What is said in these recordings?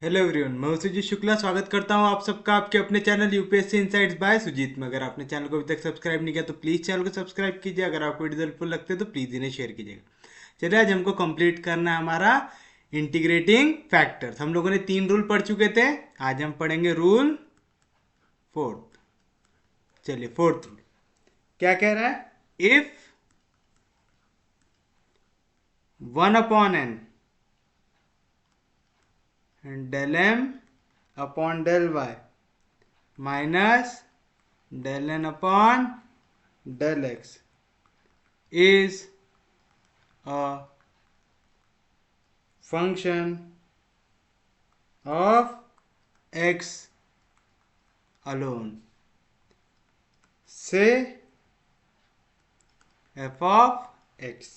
Hello everyone, मैं सुजीत शुक्ला स्वागत करता हूं आप सबका आपके अपने channel UPSC insights by Sujeet में। अगर आपने चैनल को अभी तक सब्सक्राइब नहीं किया तो प्लीज़ चैनल को सब्सक्राइब कीजिए। अगर आपको वीडियो हेल्पफुल लगते हैं तो प्लीज़ इन्हें शेयर कीजिएगा। चलिए, आज हमको कंप्लीट करना है हमारा इंटीग्रेटिंग फैक्टर्स। हम लोगों ने 3 रूल पढ़ चुके थे, आज हम पढ़ेंगे रूल फोर्थ। चलिए, फोर्थ रूल क्या कह रहा है? If 1/n del m upon del y minus del n upon del x is a function of x alone, say f of x,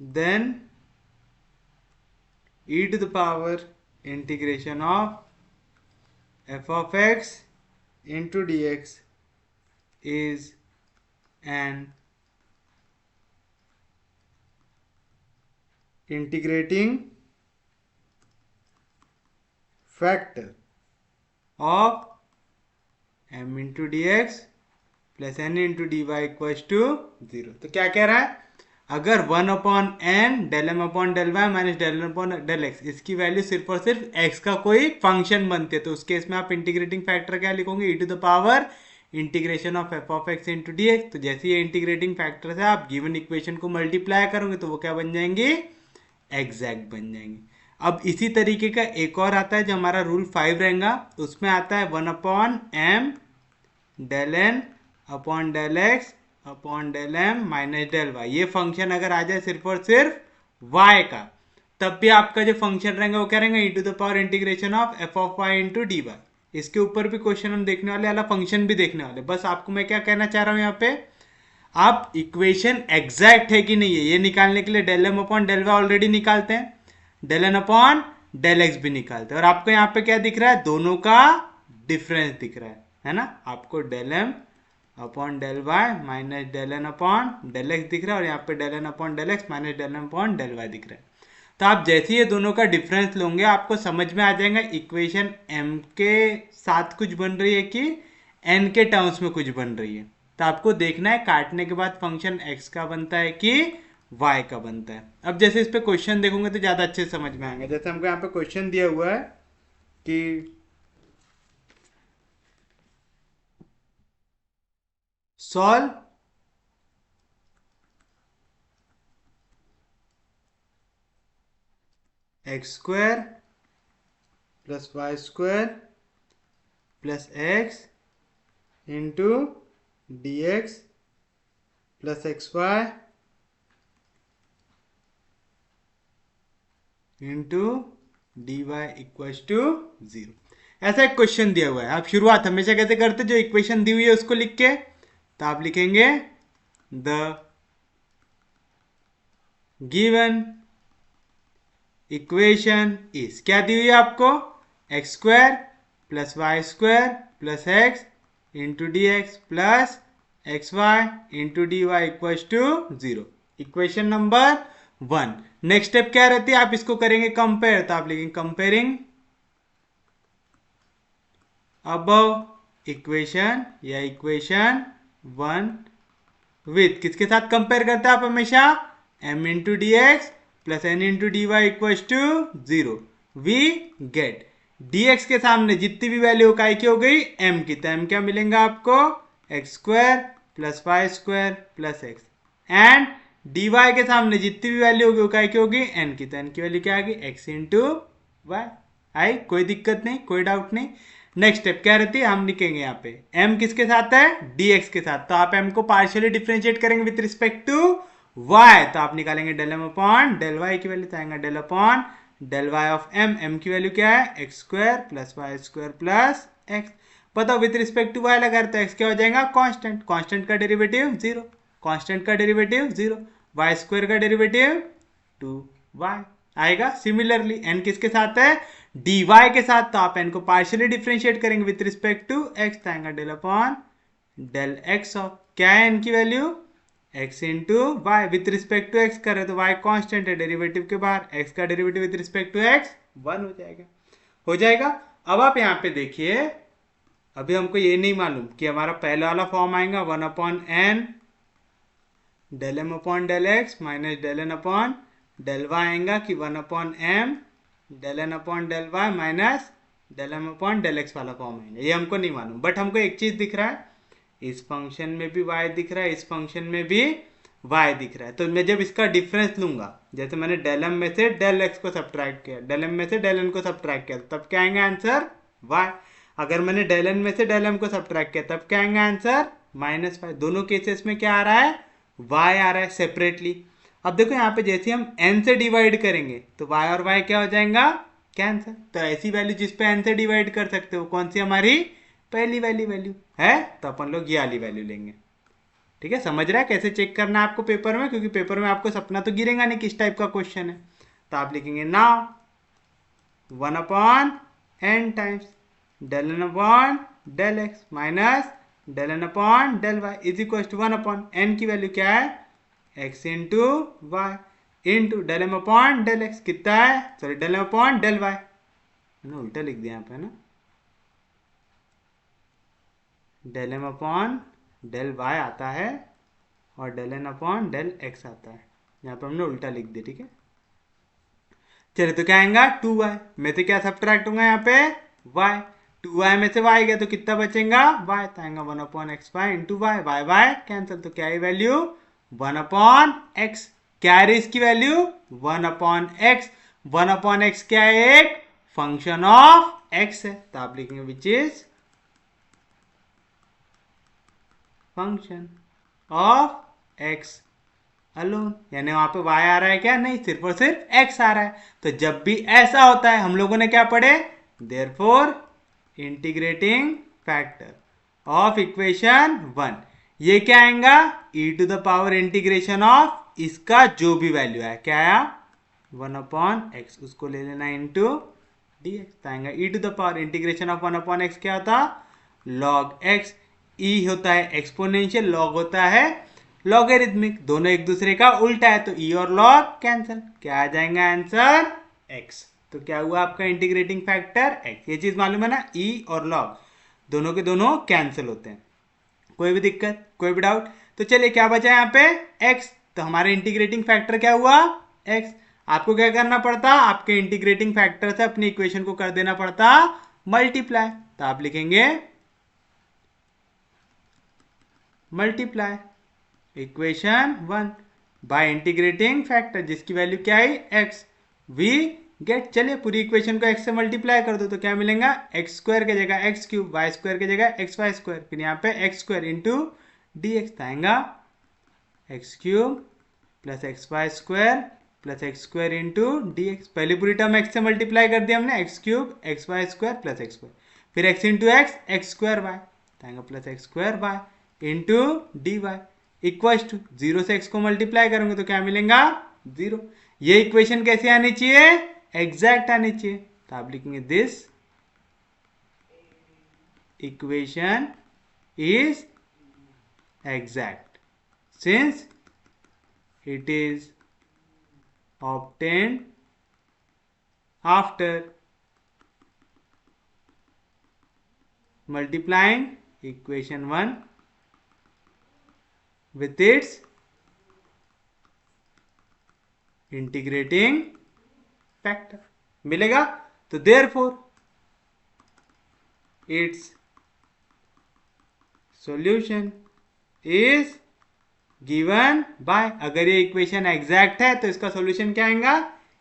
then e to the power integration of f of x into dx is an integrating factor of m into dx plus n into d Y equals to 0। तो क्या कह रहा है? अगर 1/n del m upon del y minus del n upon del x इसकी value सिर्फ और सिर्फ x का कोई फंक्शन बनती है तो उस केस में आप इंटीग्रेटिंग फैक्टर क्या लिखोगे? e to the power integration of f of x into d x. तो जैसे ये इंटीग्रेटिंग फैक्टर है, आप गिवन इक्वेशन को मल्टीप्लाई करोगे तो वो क्या बन जाएंगे? एग्जैक्ट बन जाएंगे। अब इसी तरीके का एक और आता है जो हमारा रूल 5 रहेगा, उसमें आता है 1/m del n upon del x upon del m minus del y. ये फंक्शन अगर आ जाए सिर्फ और सिर्फ y का, तब भी आपका जो फंक्शन रहेगा वो क्या रहेगा? E to the power integration of f of y into d y. इसके ऊपर भी क्वेश्चन हम देखने वाले, वाला फंक्शन भी देखने वाले। बस आपको मैं क्या कहना चाह रहा हूँ यहाँ पे, आप इक्वेशन एग्जैक्ट है कि नहीं है ये निकालने के लिए del M upon del y already निकालते हैं, del N upon del x भी निकालते हैं। और आपको यहाँ पे क्या दिख रहा है? दोनों का डिफरेंस दिख रहा है ना? आपको del M upon del y minus del N upon del x दिख रहा है और यहाँ पे del N upon del x minus del N upon del y दिख रहा है। तो आप जैसे ही ये दोनों का डिफरेंस लोगे आपको समझ में आ जाएगा इक्वेशन m के साथ कुछ बन रही है कि n के टर्म्स में कुछ बन रही है। तो आपको देखना है काटने के बाद फंक्शन x का बनता है कि y का बनता है। अब जैसे इस पे क्वेश्चन देखोगे तो ज़्यादा अच्छे से समझ में आएंगे। जैसे हमको यहाँ पे क्वेश्चन दिया हुआ है कि solve x square plus y square plus x into d x plus x y into d Y equals to 0। ऐसा एक क्वेश्चन दिया हुआ है। आप शुरुआत हमेशा कैसे करते? जो इक्वेशन दी हुई है उसको लिख के, तो आप लिखेंगे द गिवन इक्वेशन इज, क्या दी हुई है आपको? X square plus y square plus x into d x plus x y into d Y equals to 0। Equation number 1। Next step क्या रहती है? आप इसको करेंगे कंपेयर, तो आप लिखेंगे कंपेयरिंग अबव इक्वेशन या इक्वेशन 1 विथ, किसके साथ कंपेयर करते हैं आप हमेशा? m into d x plus n into d Y equals to 0। We get dx के सामने जितनी भी वैल्यू काय की हो गई m की, तो m क्या मिलेगा आपको? X square plus y square plus x. And dy के सामने जितनी भी वैल्यू होगी वो काय की होगी? n की, तो n की वैल्यू क्या आ गई? x into Y. आई कोई दिक्कत नहीं, कोई डाउट नहीं। नेक्स्ट स्टेप क्या रहती है? हम लिखेंगे यहाँ पे m किसके साथ है? dx के साथ। तो आप m को पार्शियली डिफरेंशिएट करेंगे विथ रिस्पेक्ट टू y, तो आप निकालेंगे del m upon del y की वैल्यू, तो आएगा del upon del y of m। m की वैल्यू क्या है? X square plus y square plus x. बताओ विथ रिस्पेक्ट टू y लगा तो x क्या हो जाएगा? कांस्टेंट। कांस्टेंट का डेरिवेटिव 0, कांस्टेंट का डेरिवेटिव 0, y स्क्वायर का डेरिवेटिव 2y आएगा। सिमिलरली n किसके साथ है? dy के साथ, तो आप n को पार्शियली डिफरेंशिएट करेंगे विथ रिस्पेक्ट टू x, तो आएगा del upon del x of, क्या है n की value? X into y with respect to x कर रहे तो वाई कांस्टेंट है, डेरिवेटिव के बाहर एक्स का derivative with respect to x 1 हो जाएगा, हो जाएगा। अब आप यहाँ पे देखिए, अभी हमको ये नहीं मालूम कि हमारा पहला वाला फॉर्म आएगा 1/n del M upon del x minus del N upon del y आएगा कि 1/m del N upon del y minus del M upon del x वाला फॉर्म आएगा। ये हमको नहीं मालूम, बट हमको एक चीज दिख रहा है, इस फंक्शन में भी y दिख रहा है, इस फंक्शन में भी y दिख रहा है। तो मैं जब इसका डिफरेंस लूंगा, जैसे मैंने डेल एम में से डेल एक्स को सब्ट्रैक्ट किया, डेल एम में से डेल एन को सब्ट्रैक्ट किया, तब क्या आएगा आंसर y। अगर मैंने डेल एन में से डेल एम को सब्ट्रैक्ट किया, तब क्या आएगा आंसर -5। दोनों केसेस में क्या आ रहा है, y आ रहा है सेपरेटली। अब देखो यहाँ पे जैसे हम n से डिवाइड करेंगे तो y और y क्या हो जाएगा, कैंसर। तो ऐसी वैल्यू जिस पे n से डिवाइड कर सकते हो, कौन सी हमारी पहली वाली वैल्यू है, तो अपन लोग ये वाली वैल्यू लेंगे। ठीक है, समझ रहा है कैसे चेक करना है आपको पेपर में, क्योंकि पेपर में आपको सपना तो गिरेगा नहीं किस टाइप का क्वेश्चन है। तो आप लिखेंगे now 1/n times del N upon del x minus del N upon del y is equal to 1/n की वैल्यू क्या है, x into y into del M upon del x कितना है, sorry del M upon del y, मैंने उल्टा लिख दिया यहाँ पे ना, del M upon del y आता है और del N upon del x आता है, यहाँ पर हमने उल्टा लिख दिया। ठीक है, चलिए तो क्या आएगा 2y में से क्या सब्ट्रैक्ट होगा यहाँ पे y, 2y में से y गया तो कितना बचेगा y, तो आएगा 1/x into y, y y cancel, तो क्या है वैल्यू 1/x, क्या है इसकी वैल्यू 1/x, 1/x क्या है, एक फंक्शन ऑफ x है, तो आप लिखेंगे which is function of x alone, यानी वहां पे y आ रहा है क्या, नहीं, सिर्फ और सिर्फ x आ रहा है। तो जब भी ऐसा होता है हम लोगों ने क्या पढ़े, therefore integrating factor of equation 1 ये क्या आएगा, e to the power integration of इसका जो भी वैल्यू है, क्या आया 1/x, उसको ले लेना इंटू dx, आएगा e to the power integration of 1/x क्या होता, log x, e होता है एक्सपोनेंशियल, लॉग होता है लॉगरिथमिक, दोनों एक दूसरे का उल्टा है, तो e और log कैंसिल, क्या आ जाएगा आंसर x। तो क्या हुआ आपका इंटीग्रेटिंग फैक्टर x, ये चीज मालूम है ना, e और log दोनों के दोनों कैंसिल होते हैं। कोई भी दिक्कत, कोई भी डाउट, तो चलिए क्या बचा यहाँ पे x, तो हमारे इंटीग्रेटिंग फैक्टर क्या हुआ x। आपको क्या करना पड़ता, आपके इंटीग्रेटिंग फैक्टर से अपनी इक्वेशन को कर देना पड़ता मल्टीप्लाई, तो आप लिखेंगे multiply equation 1 by integrating factor जिसकी वैल्यू क्या है x, वी गेट, चलिए पूरी इक्वेशन को x से मल्टीप्लाई कर दो तो क्या मिलेगा, एक्स स्क्वायर की जगह एक्स क्यूब, वाई स्क्वायर की जगह एक्स वाई स्क्वायर, फिर यहाँ पे x square into d x आएगा x cube plus x y square plus x square into d x, पहली पूरी टर्म एक्स से मल्टीप्लाई कर दिया हमने, x cube x y square plus x square, फिर x into x x square y आएगा plus x square y into d y equal to 0 से x को मल्टीप्लाई करेंगे तो क्या मिलेगा 0। ये इक्वेशन कैसे आनी चाहिए, एग्जैक्ट आनी चाहिए, तो आप लिखेंगे this equation is exact since it is obtained after multiplying equation 1 with its integrating factor मिलेगा। तो therefore its solution is given bye, अगर ये इक्वेशन एग्जैक्ट है तो इसका सॉल्यूशन क्या आएगा,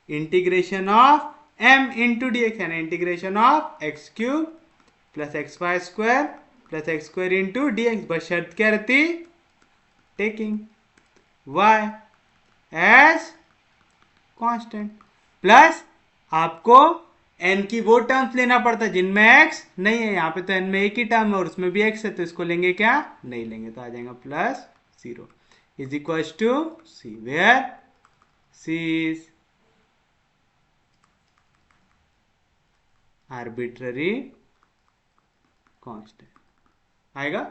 integration of m into d x, यानी integration of x cube plus x y square plus x square into d x, बस शर्त क्या रहती, taking y as constant, plus आपको n की वो टर्म्स लेना पड़ता है जिनमें x नहीं है, यहाँ पे तो n में एक ही टर्म है और उसमें भी x है, तो इसको लेंगे क्या, नहीं लेंगे, तो आ जाएगा plus 0 is equal to c, where c is arbitrary constant आएगा।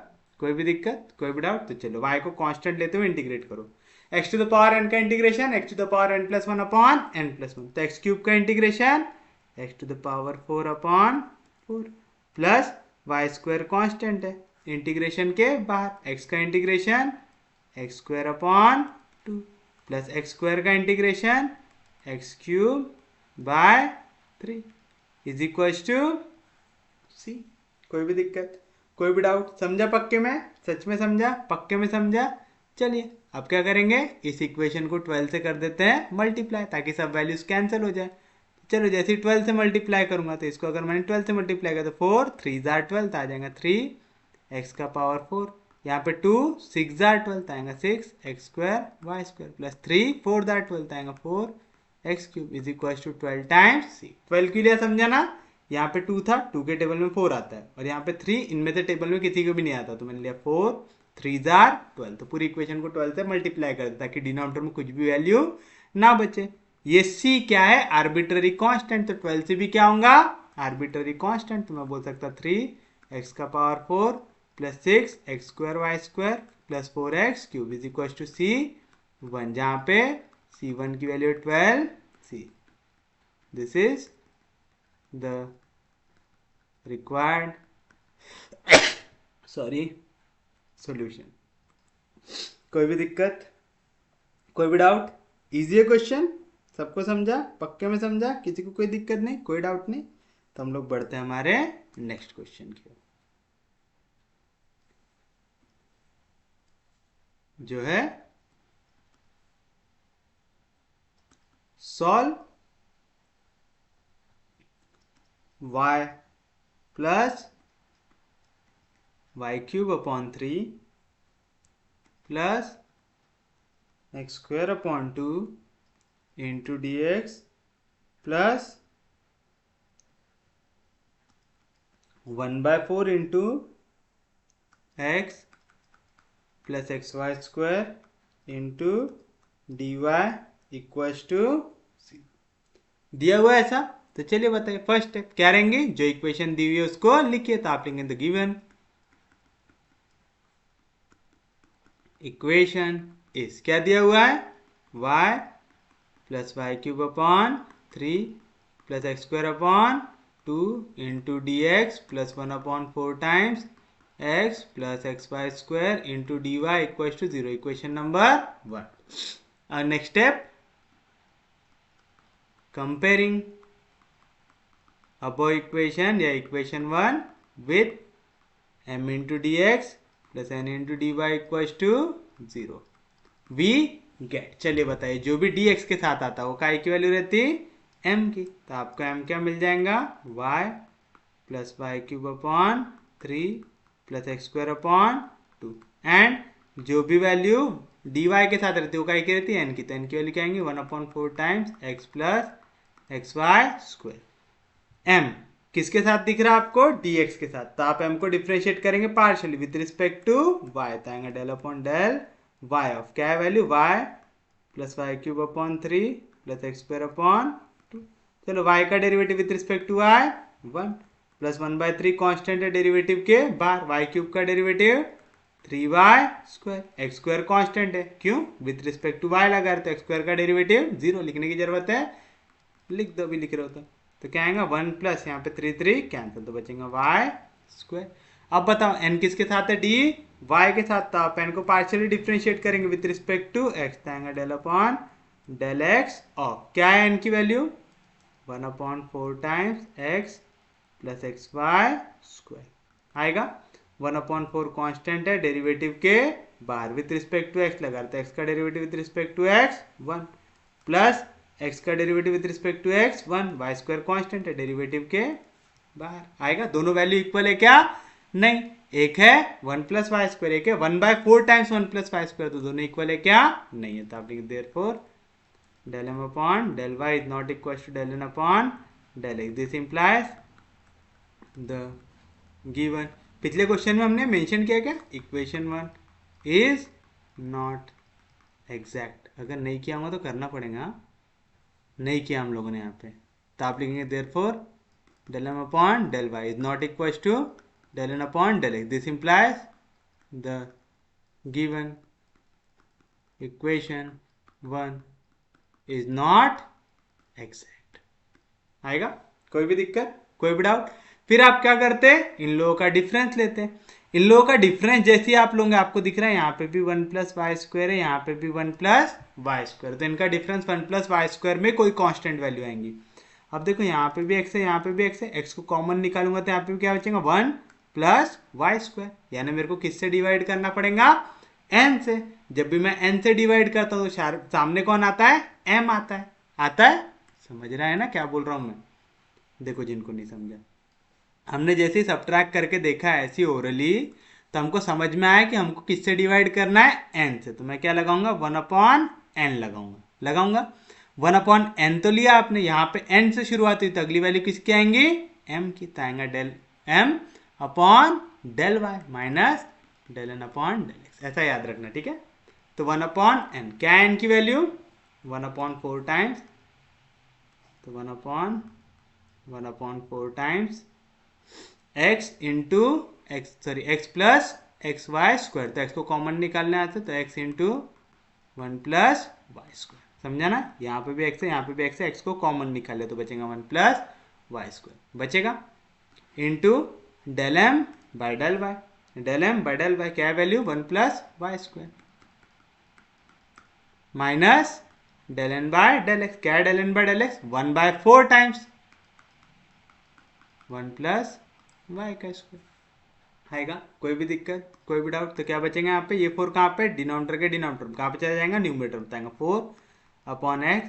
कोई भी दिक्कत, कोई भी डाउट? तो चलो y को कांस्टेंट लेते हुए इंटीग्रेट करो। x to the power n का integration x to the power n plus one upon n plus one, तो एक्स क्यूब का integration x to the power 4 upon 4 plus y square constant है integration के बाहर, x का integration x square upon 2 plus x square का integration x cube by 3 is equal to C. कोई भी दिक्कत, कोई भी डाउट? समझा पक्के में? सच में समझा? पक्के में समझा? चलिए अब क्या करेंगे, इस इक्वेशन को 12 से कर देते हैं मल्टीप्लाई, ताकि सब वैल्यूज कैंसिल हो जाए। चलो जैसे ही 12 से मल्टीप्लाई करूंगा, तो इसको अगर मैंने 12 से मल्टीप्लाई किया तो 4 3 जार 12 आ जाएगा 3 एक्स का पावर 4, यहाँ पे 2 6 जार 12 आएगा 6 x square y square plus 3 4 जार 12 आएगा 4 x cube is equal to 12 times c. 12 के लिए समझा ना, यहाँ पे 2 था, 2 के टेबल में 4 आता है, और यहाँ पे 3, इनमें से टेबल में किसी को भी नहीं आता, तो मैंने लिया 4 3 जार 12, तो पूरी इक्वेशन को 12 से मल्टीप्लाई कर दे ताकि डिनोमिनेटर में कुछ भी वैल्यू ना बचे। ये c क्या है, आर्बिट्ररी कांस्टेंट, तो 12 से भी क्या होगा, आर्बिट्ररी कांस्टेंट, तो मैं बोल सकता 3 एक्स का power 4 plus 6 x square y square plus 4 x cube is equal to C 1, जहाँ पे c1 की value 12 C. This is the required solution। कोई भी दिक्कत, कोई भी डाउट? इजी है क्वेश्चन, सबको समझा, पक्के में समझा, किसी को कोई दिक्कत नहीं, कोई डाउट नहीं? तो हम लोग बढ़ते हैं हमारे नेक्स्ट क्वेश्चन की ओर, जो है solve y plus y cube upon 3 plus x square upon 2 into d x plus 1/4 into x plus x y square into d y equal to C. दिया हुआ है ऐसा, तो चलिए बताइए फर्स्ट स्टेप क्या रहेंगे, जो इक्वेशन दी हुई है उसको लिखिए, तो आप लिखेंगे द गिवन इक्वेशन इज, क्या दिया हुआ है, y plus y cube upon 3 plus x square upon 2 into d x plus 1/4 times x plus x y square into d y equal to 0, equation number 1। Next step, comparing above equation या equation 1 with m into d x plus n into d y equal to 0 we get. चलिए बताइए, जो भी dx के साथ आता है वो काय की वैल्यू रहती है, m की, तो आपको m क्या मिल जाएगा, y plus y cube upon 3 plus x square upon 2, and जो भी वैल्यू dy के साथ रहती है वो काय की रहती है, n की, तो n की वैल्यू क्या आएंगी 1/4 times x plus x y square. m किसके साथ दिख रहा है आपको, dx के साथ, तो आप m को डिफरेंशिएट करेंगे partially with respect to y, तो आएगा del upon del y of क्या है value, y plus y cube upon 3 plus x square upon 2। चलो y का derivative with respect to y 1 plus 1/3 constant है डेरिवेटिव के बाहर, y क्यूब का derivative 3y square, x square constant है, क्यों, विद रिस्पेक्ट टू y लगा रहे, तो एक्स स्क्वायर का डेरिवेटिव 0 लिखने की जरूरत है, लिख दो, भी लिख रहे हो तो क्या आएगा 1 प्लस यहाँ पे 3 कैंसिल, तो बचेगा वाई स्क्वायर। अब बताओ n किसके साथ है, डी y के साथ, तो आप n को पार्शियली डिफरेंशिएट करेंगे विद रिस्पेक्ट टू x, तो आएगा del upon del x of क्या है n की value 1/4 times x plus x y square आएगा, 1/4 कांस्टेंट है डेरिवेटिव के बाहर, विद रिस्पेक्ट टू x लगा रहे, x का derivative with respect to x 1 plus x का derivative with respect to x 1, y square constant है डेरिवेटिव के बाहर आएगा। दोनों वैल्यू इक्वल है क्या, नहीं, एक है 1 प्लस वाई स्क्वायर, एक है 1/4 टाइम्स 1 प्लस वाई स्क्वायर, तो दोनों इक्वल है क्या, नहीं है, तो आप लिखेंगे therefore del m upon del y is not equal to del n upon del x, this implies the given. पिछले क्वेश्चन में हमने मेंशन किया क्या, इक्वेशन 1 इज नॉट एग्जैक्ट, अगर नहीं किया होगा तो करना पड़ेगा, नहीं किया हम लोगों ने यहाँ पे, तो आप लिखेंगे therefore del m upon del y is not equal to del n upon del x, this implies the given equation 1 is not exact। आएगा? कोई भी दिक्कत, कोई भी डाउट? फिर आप क्या करते हैं, इन लोगों का डिफरेंस लेते हैं। इन लोगों का डिफरेंस जैसे ही आप लोगे, आपको दिख रहा है यहाँ पे भी 1 प्लस वाई स्क्वायर है, यहाँ पे भी 1 प्लस वाई स्क्वायर, तो इनका डिफरेंस 1 प्लस वाई स्क्वायर में कोई कांस्टेंट वैल्यू आएंगी। अब देखो यहाँ पे भी x है, यहाँ पे भी x है, x को कॉमन निकालूंगा तो यहाँ पे क्या बचेगा 1 प्लस वाई स्क्वायर, यानी मेरे को किससे डिवाइड करना पड़ेगा, n से। जब भी मैं n से डिवाइड करता हूँ तो सामने कौन आता है, m आता है। आता है? समझ रहा है ना क्या बोल रहा हूँ मैं? देखो जिनको नहीं समझा, हमने जैसे ही सब्ट्रैक्ट करके देखा है ऐसी ओरली, तो हमको समझ में आया कि हमको किससे डिवाइड करना है, n से। तो मैं क्या लगाऊंगा, 1/n लगाऊंगा 1/n तो लिया आपने, यहाँ पे n से शुरुआत हुई तो अगली वैल्यू किसकी आएंगी, m की, तो आएगा del m upon del y minus del n upon del x, ऐसा याद रखना, ठीक है। तो 1/n, क्या है n की वैल्यू, 1/4 टाइम्स, तो 1/4 times x into x plus x y square, तो x को कॉमन निकालने आते तो x into 1 plus y square, समझा ना। यहाँ पे भी x है, यहाँ पे भी x है, x को कॉमन निकाले तो बचेगा 1 प्लस वाई स्क्वायर बचेगा, into del m by del y, del m by del y क्या है वैल्यू, 1 plus y square, minus del n by del x, क्या है del n by del x, 1/4 times 1 plus y का square. आएगा? कोई भी दिक्कत, कोई भी डाउट? तो क्या बचेगा यहाँ पे, ये 4 कहाँ पे, डिनोमिनेटर के डिनोमिनेटर में, कहाँ पे चला जाएगा, न्यूमरेटर में आएगा 4/x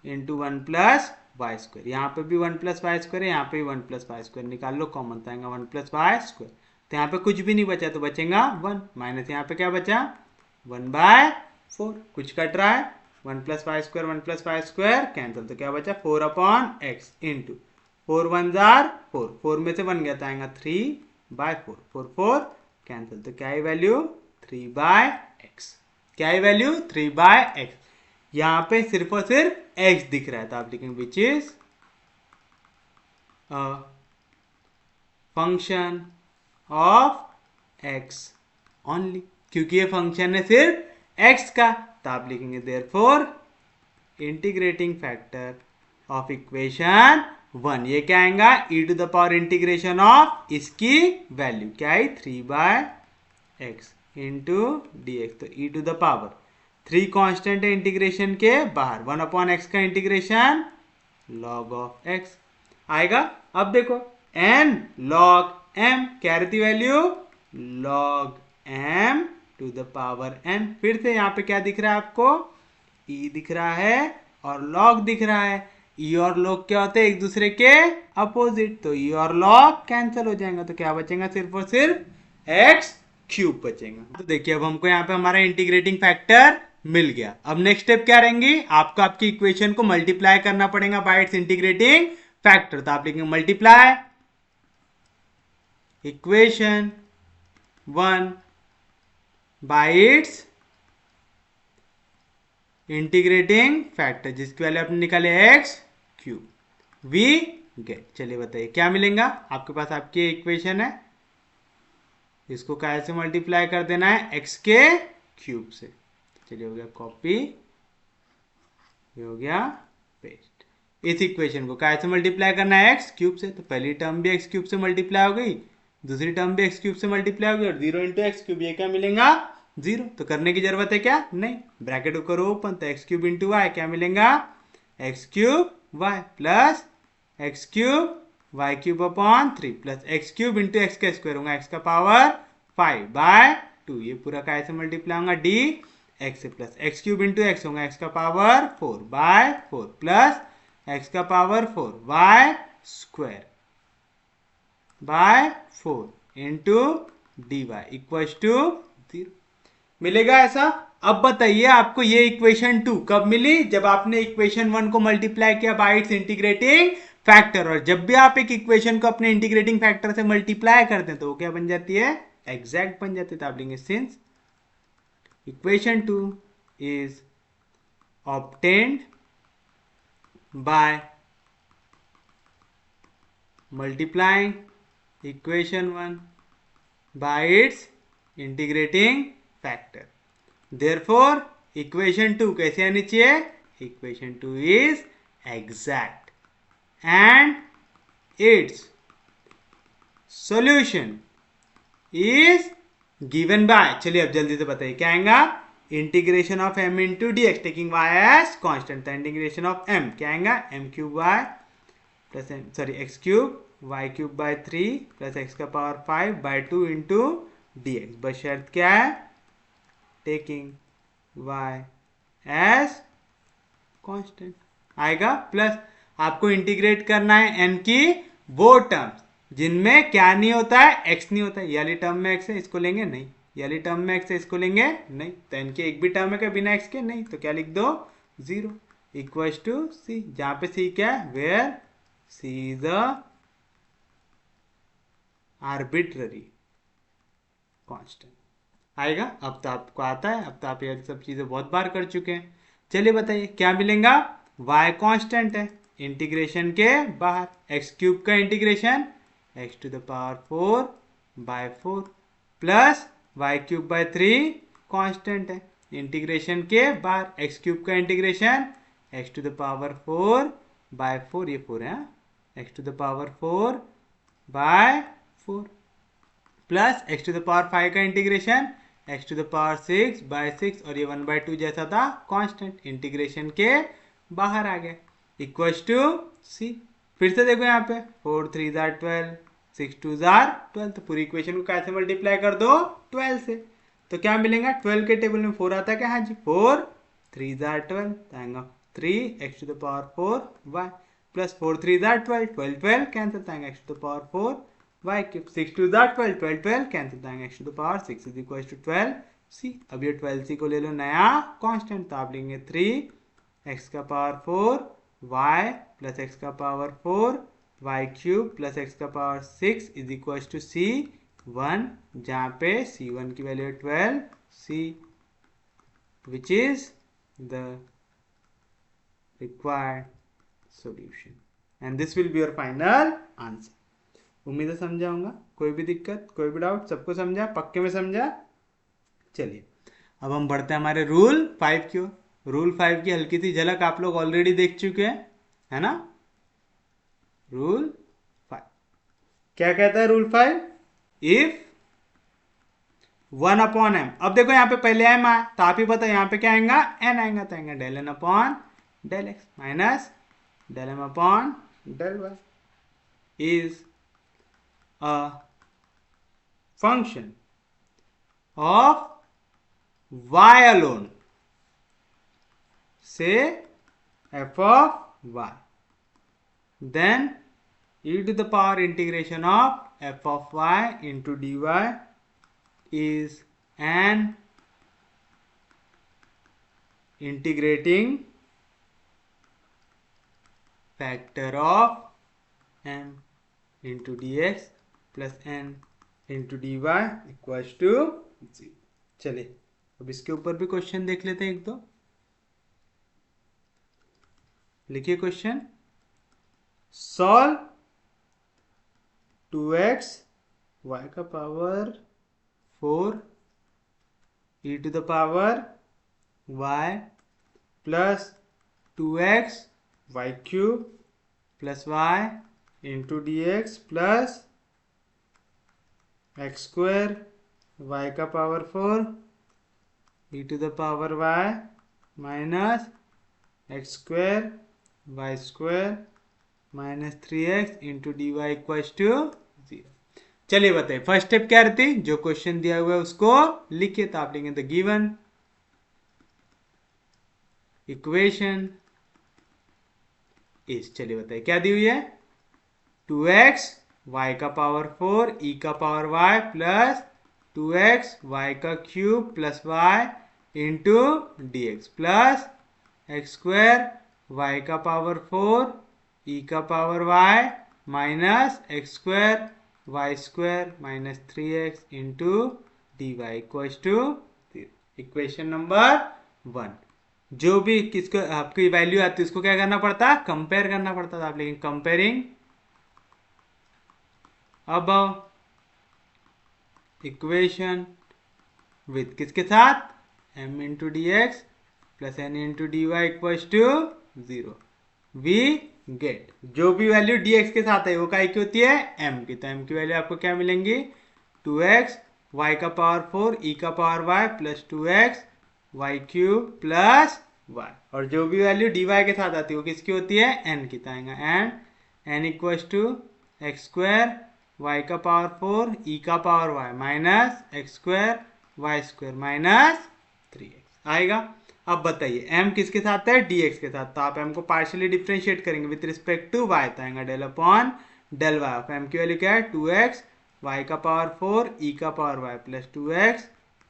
into 1 plus y square, यहाँ पे भी 1 प्लस वाई स्क्वायर है, यहाँ पे भी 1 प्लस वाई स्क्वायर, निकाल लो कॉमन, तो आएगा 1 प्लस वाई स्क्वायर। तो यहाँ पे कुछ भी नहीं बचा तो बचेगा 1, माइनस यहाँ पे क्या बचा 1/4, कुछ कट रहा है, 1 plus y square 1 plus y square cancel, तो क्या बचा 4/x इंटू 4 1 जार 4, 4 में से 1 गया तो आएगा 3/4, 4 4 कैंसिल, तो क्या है वैल्यू 3/x, क्या है वैल्यू 3/x। यहाँ पे सिर्फ और सिर्फ x दिख रहा है तो आप लिखेंगे which is a function of x only, क्योंकि ये फंक्शन है सिर्फ x का, तो आप लिखेंगे therefore integrating factor of equation 1, ये क्या आएगा e to the power integration of इसकी वैल्यू क्या है 3/x इंटू dx, तो e to the power 3 constant है इंटीग्रेशन के बाहर, 1/x का इंटीग्रेशन log ऑफ x आएगा। अब देखो n log m क्या रहती वैल्यू, log m to the power n, फिर से यहाँ पे क्या दिख रहा है आपको, e दिख रहा है और log दिख रहा है, e और log क्या होते हैं एक दूसरे के अपोजिट, तो e और log कैंसिल हो जाएगा, तो क्या बचेगा सिर्फ और सिर्फ x क्यूब बचेगा। तो देखिए अब हमको यहाँ पे हमारा इंटीग्रेटिंग फैक्टर मिल गया। अब नेक्स्ट स्टेप क्या रहेंगी, आपको आपकी इक्वेशन को मल्टीप्लाई करना पड़ेगा बाय इट्स इंटीग्रेटिंग फैक्टर, तो आप लिखेंगे multiply equation 1 by its integrating factor, जिसकी वैल्यू आपने निकाले एक्स क्यूब, वी गेट। चलिए बताइए क्या मिलेगा, आपके पास आपकी इक्वेशन है, इसको कैसे मल्टीप्लाई कर देना है एक्स के क्यूब से। चलिए हो गया कॉपी, ये हो गया पेस्ट। इस इक्वेशन को कैसे मल्टीप्लाई करना है एक्स क्यूब से, तो पहली टर्म भी एक्स क्यूब से मल्टीप्लाई हो गई, दूसरी टर्म भी एक्स क्यूब से मल्टीप्लाई हो गई, और 0 इंटू एक्स क्यूब, ये क्या मिलेगा 0, तो करने की जरूरत है क्या, नहीं, ब्रैकेट करो ओपन, तो एक्स क्यूब इंटू वाई क्या मिलेगा x cube y plus x cube y cube upon 3 plus x cube into x का स्क्वायर होगा एक्स का पावर 5/2, ये पूरा कैसे मल्टीप्लाई होगा d x plus x cube into x होगा एक्स का पावर 4/4 प्लस एक्स का power 4 y square by 4 into d y equal to 0 मिलेगा ऐसा। अब बताइए आपको ये इक्वेशन 2 कब मिली, जब आपने इक्वेशन 1 को मल्टीप्लाई किया बाय इट्स इंटीग्रेटिंग फैक्टर, और जब भी आप एक इक्वेशन को अपने इंटीग्रेटिंग फैक्टर से मल्टीप्लाई करते हैं तो वो क्या बन जाती है एग्जैक्ट बन जाती है, तो आप लेंगे since equation 2 is obtained by multiplying equation 1 by its integrating factor. Therefore equation 2 कैसे आनी चाहिए? Equation 2 is exact and its solution is given by, चलिए अब जल्दी से बताइए क्या आएगा? Integration of m into d x taking y as constant. Integration of m क्या आएगा? m cube y plus x cube y cube by 3 plus x का power 5 bye 2 into d x. बस शर्त क्या है? टेकिंग y एज कॉन्स्टेंट आएगा। Plus आपको integrate करना है n की वो टर्म्स जिनमें क्या नहीं होता है? x नहीं होता है। ये वाली टर्म में x है, इसको लेंगे नहीं। ये वाली टर्म में x है, इसको लेंगे नहीं। तो n की एक भी टर्म है क्या बिना x के? नहीं। तो क्या लिख दो? 0 इक्वल्स टू c, जहां पे c क्या है? Where c is a arbitrary constant आएगा। अब तो आपको आता है, अब तो आप ये सब चीजें बहुत बार कर चुके हैं। चलिए बताइए क्या मिलेगा? y कांस्टेंट है इंटीग्रेशन के बाहर, एक्स क्यूब का integration x to the power 4 by 4 plus y cube by 3 constant है इंटीग्रेशन के बाहर, एक्स क्यूब का integration x to the power 4 by 4, ये 4 है, x to the power 4 by 4 plus x to the power 5 का integration x to the power 6 by 6, और ये 1 bye 2 जैसा था कांस्टेंट इंटीग्रेशन के बाहर आ गया इक्वल्स टू c। फिर से देखो यहाँ पे 4 3 जार 12, 6 2 जार 12, तो पूरी इक्वेशन को कैसे मल्टीप्लाई कर दो? 12 से। तो क्या मिलेगा? 12 के टेबल में 4 आता है क्या? हाँ जी, 4 3 जार 12 तो आएगा 3 x to the power 4 y plus 4 3 जार 12, 12 12 कैंसिल तो आएगा x to the power 4 y cube, 6 2 जार 12, 12 12 कैंसिल तो आएगा x to the power 6 is equal to 12 C. अब ये 12 सी को ले लो नया कांस्टेंट, तो आप लेंगे 3 एक्स का पावर 4 y प्लस एक्स का power 4 y cube plus x का power 6 is equal to C 1, जहाँ पे c1 की value 12 c which is the required solution and this will be your final answer. उम्मीद है समझा होगा। कोई भी दिक्कत, कोई भी डाउट? सबको समझा? पक्के में समझा? चलिए अब हम बढ़ते हैं हमारे रूल 5 की ओर। रूल 5 की हल्की सी झलक आप लोग ऑलरेडी देख चुके हैं, है ना? रूल 5 क्या कहता है? रूल 5 इफ 1 अपॉन एम, अब देखो यहाँ पे पहले एम आया तो आप ही बताओ यहाँ पे क्या आएगा? एन आएगा, तो आएगा del N upon del x minus del M upon del y is a function of y alone, say f of y, then e to the power integration of f of y into dy is an integrating factor of m into dx plus n into dy equals to 0। चलिए अब इसके ऊपर भी question देख लेते हैं एक दो। लिखिए क्वेश्चन, सॉल्व 2x y का power 4 e to the power y plus 2x y cube plus y into d x plus x square y का power 4 e to the power y minus x square y square minus 3x into d y equal to 0। चलिए बताइए first step क्या रहती? जो question दिया हुआ है उसको लिखिए, तो आप लिखेंगे द गिवन इक्वेशन इज, चलिए बताइए क्या दी हुई है? 2x y का पावर 4 e का power y plus 2x y का cube plus y into d x plus x square y का पावर 4 e का power y minus x square y square minus 3x into d y equal to 0। Equation number 1, जो भी किसको आपकी value आती है उसको क्या करना पड़ता? कंपेयर करना पड़ता था। आप लेकिन कंपेयरिंग अब इक्वेशन विथ किसके साथ, m into d x plus n into d Y equals to 0। We get जो भी वैल्यू dx के साथ है वो काय की होती है, m की। तो m की वैल्यू आपको क्या मिलेंगी, 2x y का पावर 4 e का power y plus 2x y cube plus y। और जो भी वैल्यू dy के साथ आती है वो किसकी होती है, n की। तो आएगा and n equals to x square y का पावर 4 e का power y minus x square y square minus 3x आएगा। अब बताइए m किसके साथ है, dx के साथ। तो आप m को पार्शियली डिफरेंशिएट करेंगे विद रिस्पेक्ट टू y, तो आएगा del upon del y of m की वैल्यू क्या है, 2x y का पावर 4 e का power y plus 2x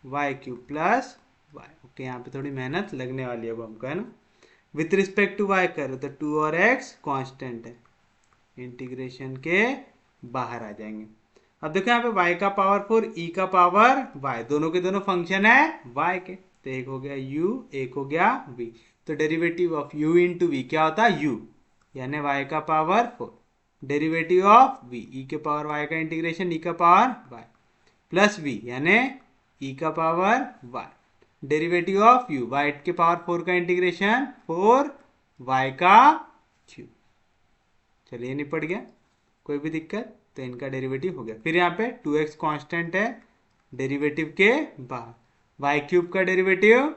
y cube plus y। Okay, यहाँ पे थोड़ी मेहनत लगने वाली है अब हमको, है ना। विथ रिस्पेक्ट टू y करो तो 2 और x कांस्टेंट है, इंटीग्रेशन के बाहर आ जाएंगे। अब देखो यहाँ पे y का पावर 4 e का पावर y, दोनों के दोनों फंक्शन है y के। तो एक हो गया u, एक हो गया v। तो derivative of u into v क्या होता है, u यानी y का power 4 derivative of v e के पावर y का इंटीग्रेशन e का पावर y प्लस v यानी e का power y derivative of u y के पावर 4 का इंटीग्रेशन 4 y का क्यूब। चलिए निपट गया, कोई भी दिक्कत, तो इनका डेरिवेटिव हो गया। फिर यहाँ पे 2x कांस्टेंट है, डेरिवेटिव के बाहर y क्यूब का derivative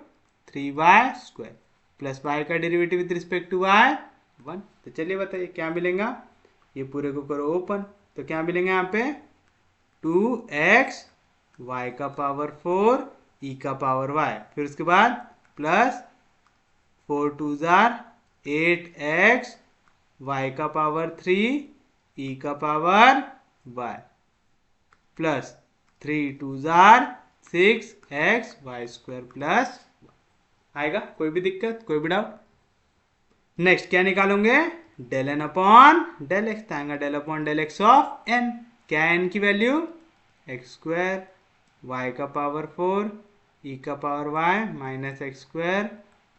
3y square plus y का derivative with respect to y 1। तो चलिए बताइए क्या मिलेगा, ये पूरे को करो ओपन, तो क्या मिलेगा यहाँ पे 2x y का पावर 4 e का पावर y, फिर उसके बाद प्लस 4 2 8x y का पावर 3 e का power y plus 3 2 6x y square plus आएगा। कोई भी दिक्कत, कोई भी डाउट। नेक्स्ट क्या निकालोगे, del N upon del x. आएगा del upon del x of N. क्या है एन की वैल्यू, एक्स स्क्वायर वाई का पावर 4 ई का power y minus x square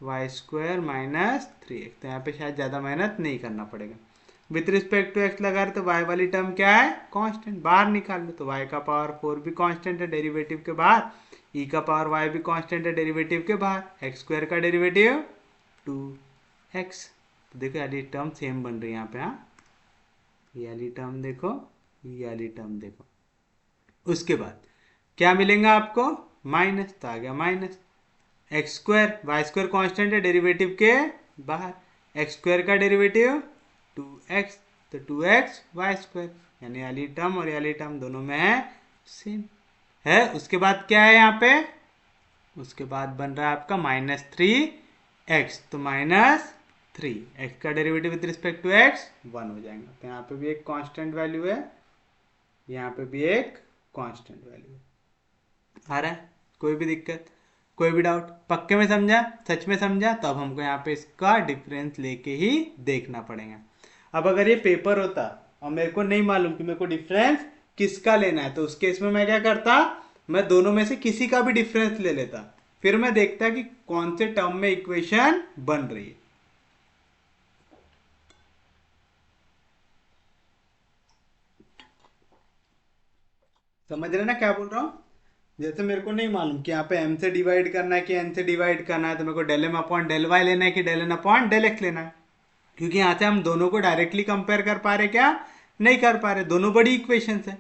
y square minus 3x। तो यहाँ पे शायद ज़्यादा मेहनत नहीं करना पड़ेगा। विथ रिस्पेक्ट टू एक्स लगा रहे तो वाई वाली टर्म क्या है, कांस्टेंट, बाहर निकाल लो। तो वाई का पावर 4 भी कांस्टेंट है डेरिवेटिव के बाहर, ई का पावर वाई भी कांस्टेंट है डेरिवेटिव के बाहर, एक्स स्क्वायर का डेरिवेटिव 2x। तो देखो ये टर्म सेम बन रही है यहाँ पे। हाँ, ये वाली टर्म देखो, ये वाली टर्म देखो। उसके बाद क्या मिलेगा आपको, माइनस। तो आ गया minus x square, y square constant है डेरिवेटिव के बाहर, एक्स स्क्वायर का डेरिवेटिव 2x, तो 2x वाई स्क्वायर, यानी वाली टर्म और वाली टर्म दोनों में है सेम है। उसके बाद क्या है यहाँ पे, उसके बाद बन रहा है आपका माइनस 3x, तो माइनस 3x का derivative with respect to x 1 हो जाएगा। तो यहाँ पे भी एक कांस्टेंट वैल्यू है, यहाँ पे भी एक कांस्टेंट वैल्यू है। आ रहा है, कोई भी दिक्कत, कोई भी डाउट, पक्के में समझा, सच में समझा, तो अब हमको यहाँ पे इसका डिफरेंस लेके ही देखना पड़ेगा। अब अगर ये पेपर होता और मेरे को नहीं मालूम कि मेरे को डिफरेंस किसका लेना है, तो उस केस में मैं क्या करता, मैं दोनों में से किसी का भी डिफरेंस ले लेता, फिर मैं देखता कि कौन से टर्म में इक्वेशन बन रही है। समझ रहे ना क्या बोल रहा हूं। जैसे मेरे को नहीं मालूम कि यहाँ पे m से डिवाइड करना है कि n से डिवाइड करना है, तो मेरे को del M upon del y लेना है कि del N upon del x लेना है, क्योंकि यहाँ से हम दोनों को डायरेक्टली कंपेयर कर पा रहे, क्या नहीं कर पा रहे, दोनों बड़ी इक्वेशंस है।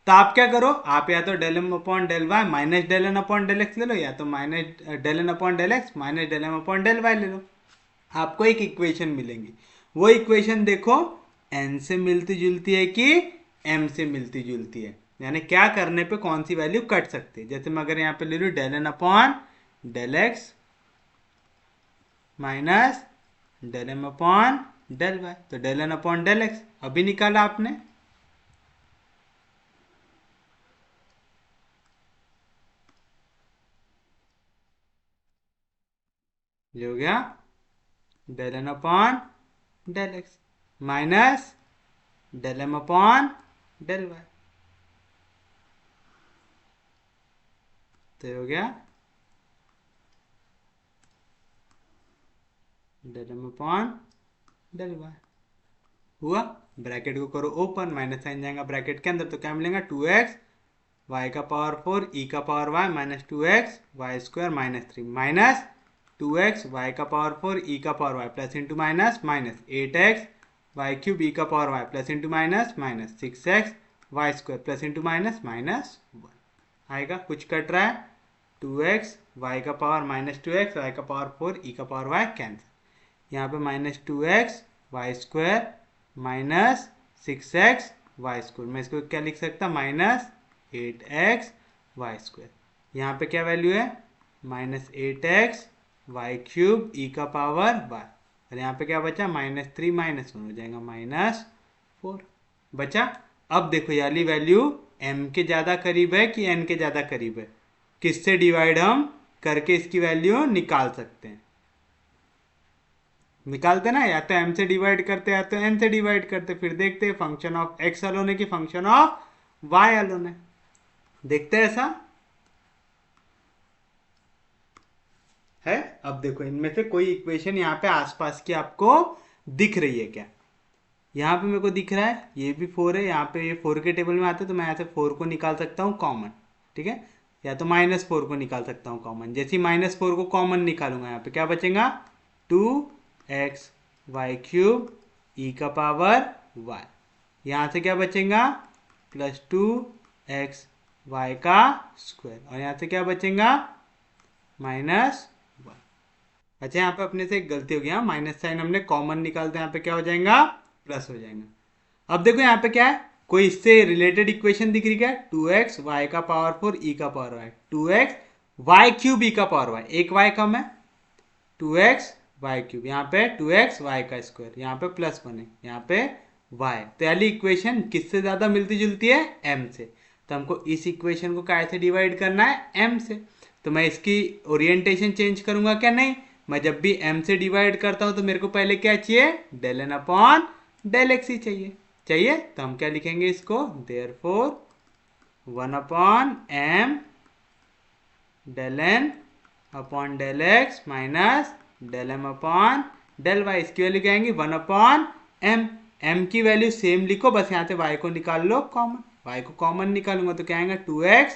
तो आप क्या करो, आप या तो del M upon del y minus del N upon del x ले लो, या तो minus del N upon del x minus del M upon del y ले लो, आपको एक इक्वेशन मिलेंगी। वो इक्वेशन देखो n से मिलती जुलती है कि m से मिलती जुलती है, यानी क्या करने पे कौन सी वैल्यू कट सकती है। जैसे मैं अगर यहाँ पे ले लूँ del N upon del x minus del M upon del y, तो del N upon del x अभी निकाला आपने, ये हो गया del N upon del x minus del M upon del y, तो ये हो गया del M upon del y. हुआ, ब्रैकेट को करो ओपन, माइनस साइन जाएगा ब्रैकेट के अंदर, तो क्या मिलेगा 2x वाई का पावर 4 ई का power y minus 2x y square minus 3 minus 2x y का पावर 4 ई का power y plus into minus minus 8x y cube e का power y plus into minus minus 6x y square plus into minus minus 1 आएगा। कुछ कट रहा है 2x y का power minus 2x y का power 4 e का power y cancel. यहाँ पे minus 2x y square minus 6x y square, मैं इसको क्या लिख सकता माइनस 8x वाई स्क्वायर। यहाँ पे क्या वैल्यू है minus 8x y cube e का पावर वाई, और यहाँ पे क्या बचा माइनस 3 माइनस 1 हो जाएगा माइनस 4 बचा। अब देखो ये वाली वैल्यू m के ज़्यादा करीब है कि n के ज़्यादा करीब है, किससे डिवाइड हम करके इसकी वैल्यू निकाल सकते हैं। निकालते ना, या तो m से डिवाइड करते या तो n से डिवाइड करते, फिर देखते फंक्शन ऑफ x अलोन है कि फंक्शन ऑफ y अलोन है। देखते हैं ऐसा है। अब देखो इनमें से कोई इक्वेशन यहाँ पे आसपास की आपको दिख रही है क्या? यहाँ पे मेरे को दिख रहा है ये भी 4 है, यहाँ पे ये 4 के टेबल में आता है तो मैं यहाँ से 4 को निकाल सकता हूँ कॉमन, ठीक है, या तो माइनस 4 को निकाल सकता हूँ कॉमन। जैसे ही माइनस 4 को कॉमन निकालूंगा यहाँ पे क्या बचेगा 2x वाई क्यूब ई का पावर y, यहाँ से क्या बचेगा प्लस 2x वाई का स्क्वायर, और यहाँ से क्या बचेगा माइनस 1। अच्छा यहाँ पे अपने से एक गलती हो गया, माइनस साइन हमने कॉमन निकालते यहाँ पे क्या हो जाएगा प्लस हो जाएगा। अब देखो यहाँ पे क्या है, कोई इससे रिलेटेड इक्वेशन दिख रही है 2x वाई का पावर 4 ई का power y, 2x y cube e का पावर वाई, एक y कम है 2x वाई क्यूब, यहाँ पे 2x वाई का स्क्वायर, यहाँ पे प्लस 1 है, यहाँ पे y। तो पहली इक्वेशन किससे ज्यादा मिलती जुलती है m से, तो हमको इस इक्वेशन को कैसे डिवाइड करना है m से। तो मैं इसकी ओरिएंटेशन चेंज करूंगा क्या, नहीं, मैं जब भी m से डिवाइड करता हूं तो मेरे को पहले क्या चाहिए del N upon del x ही चाहिए। तो हम क्या लिखेंगे इसको, therefore 1 upon m del N upon del x minus del M upon del y, इसकी वैल्यू क्या आएंगी 1 अपॉन m। m की वैल्यू सेम लिखो, बस यहाँ से y को निकाल लो कॉमन, y को कॉमन निकालूंगा तो क्या आएगा 2x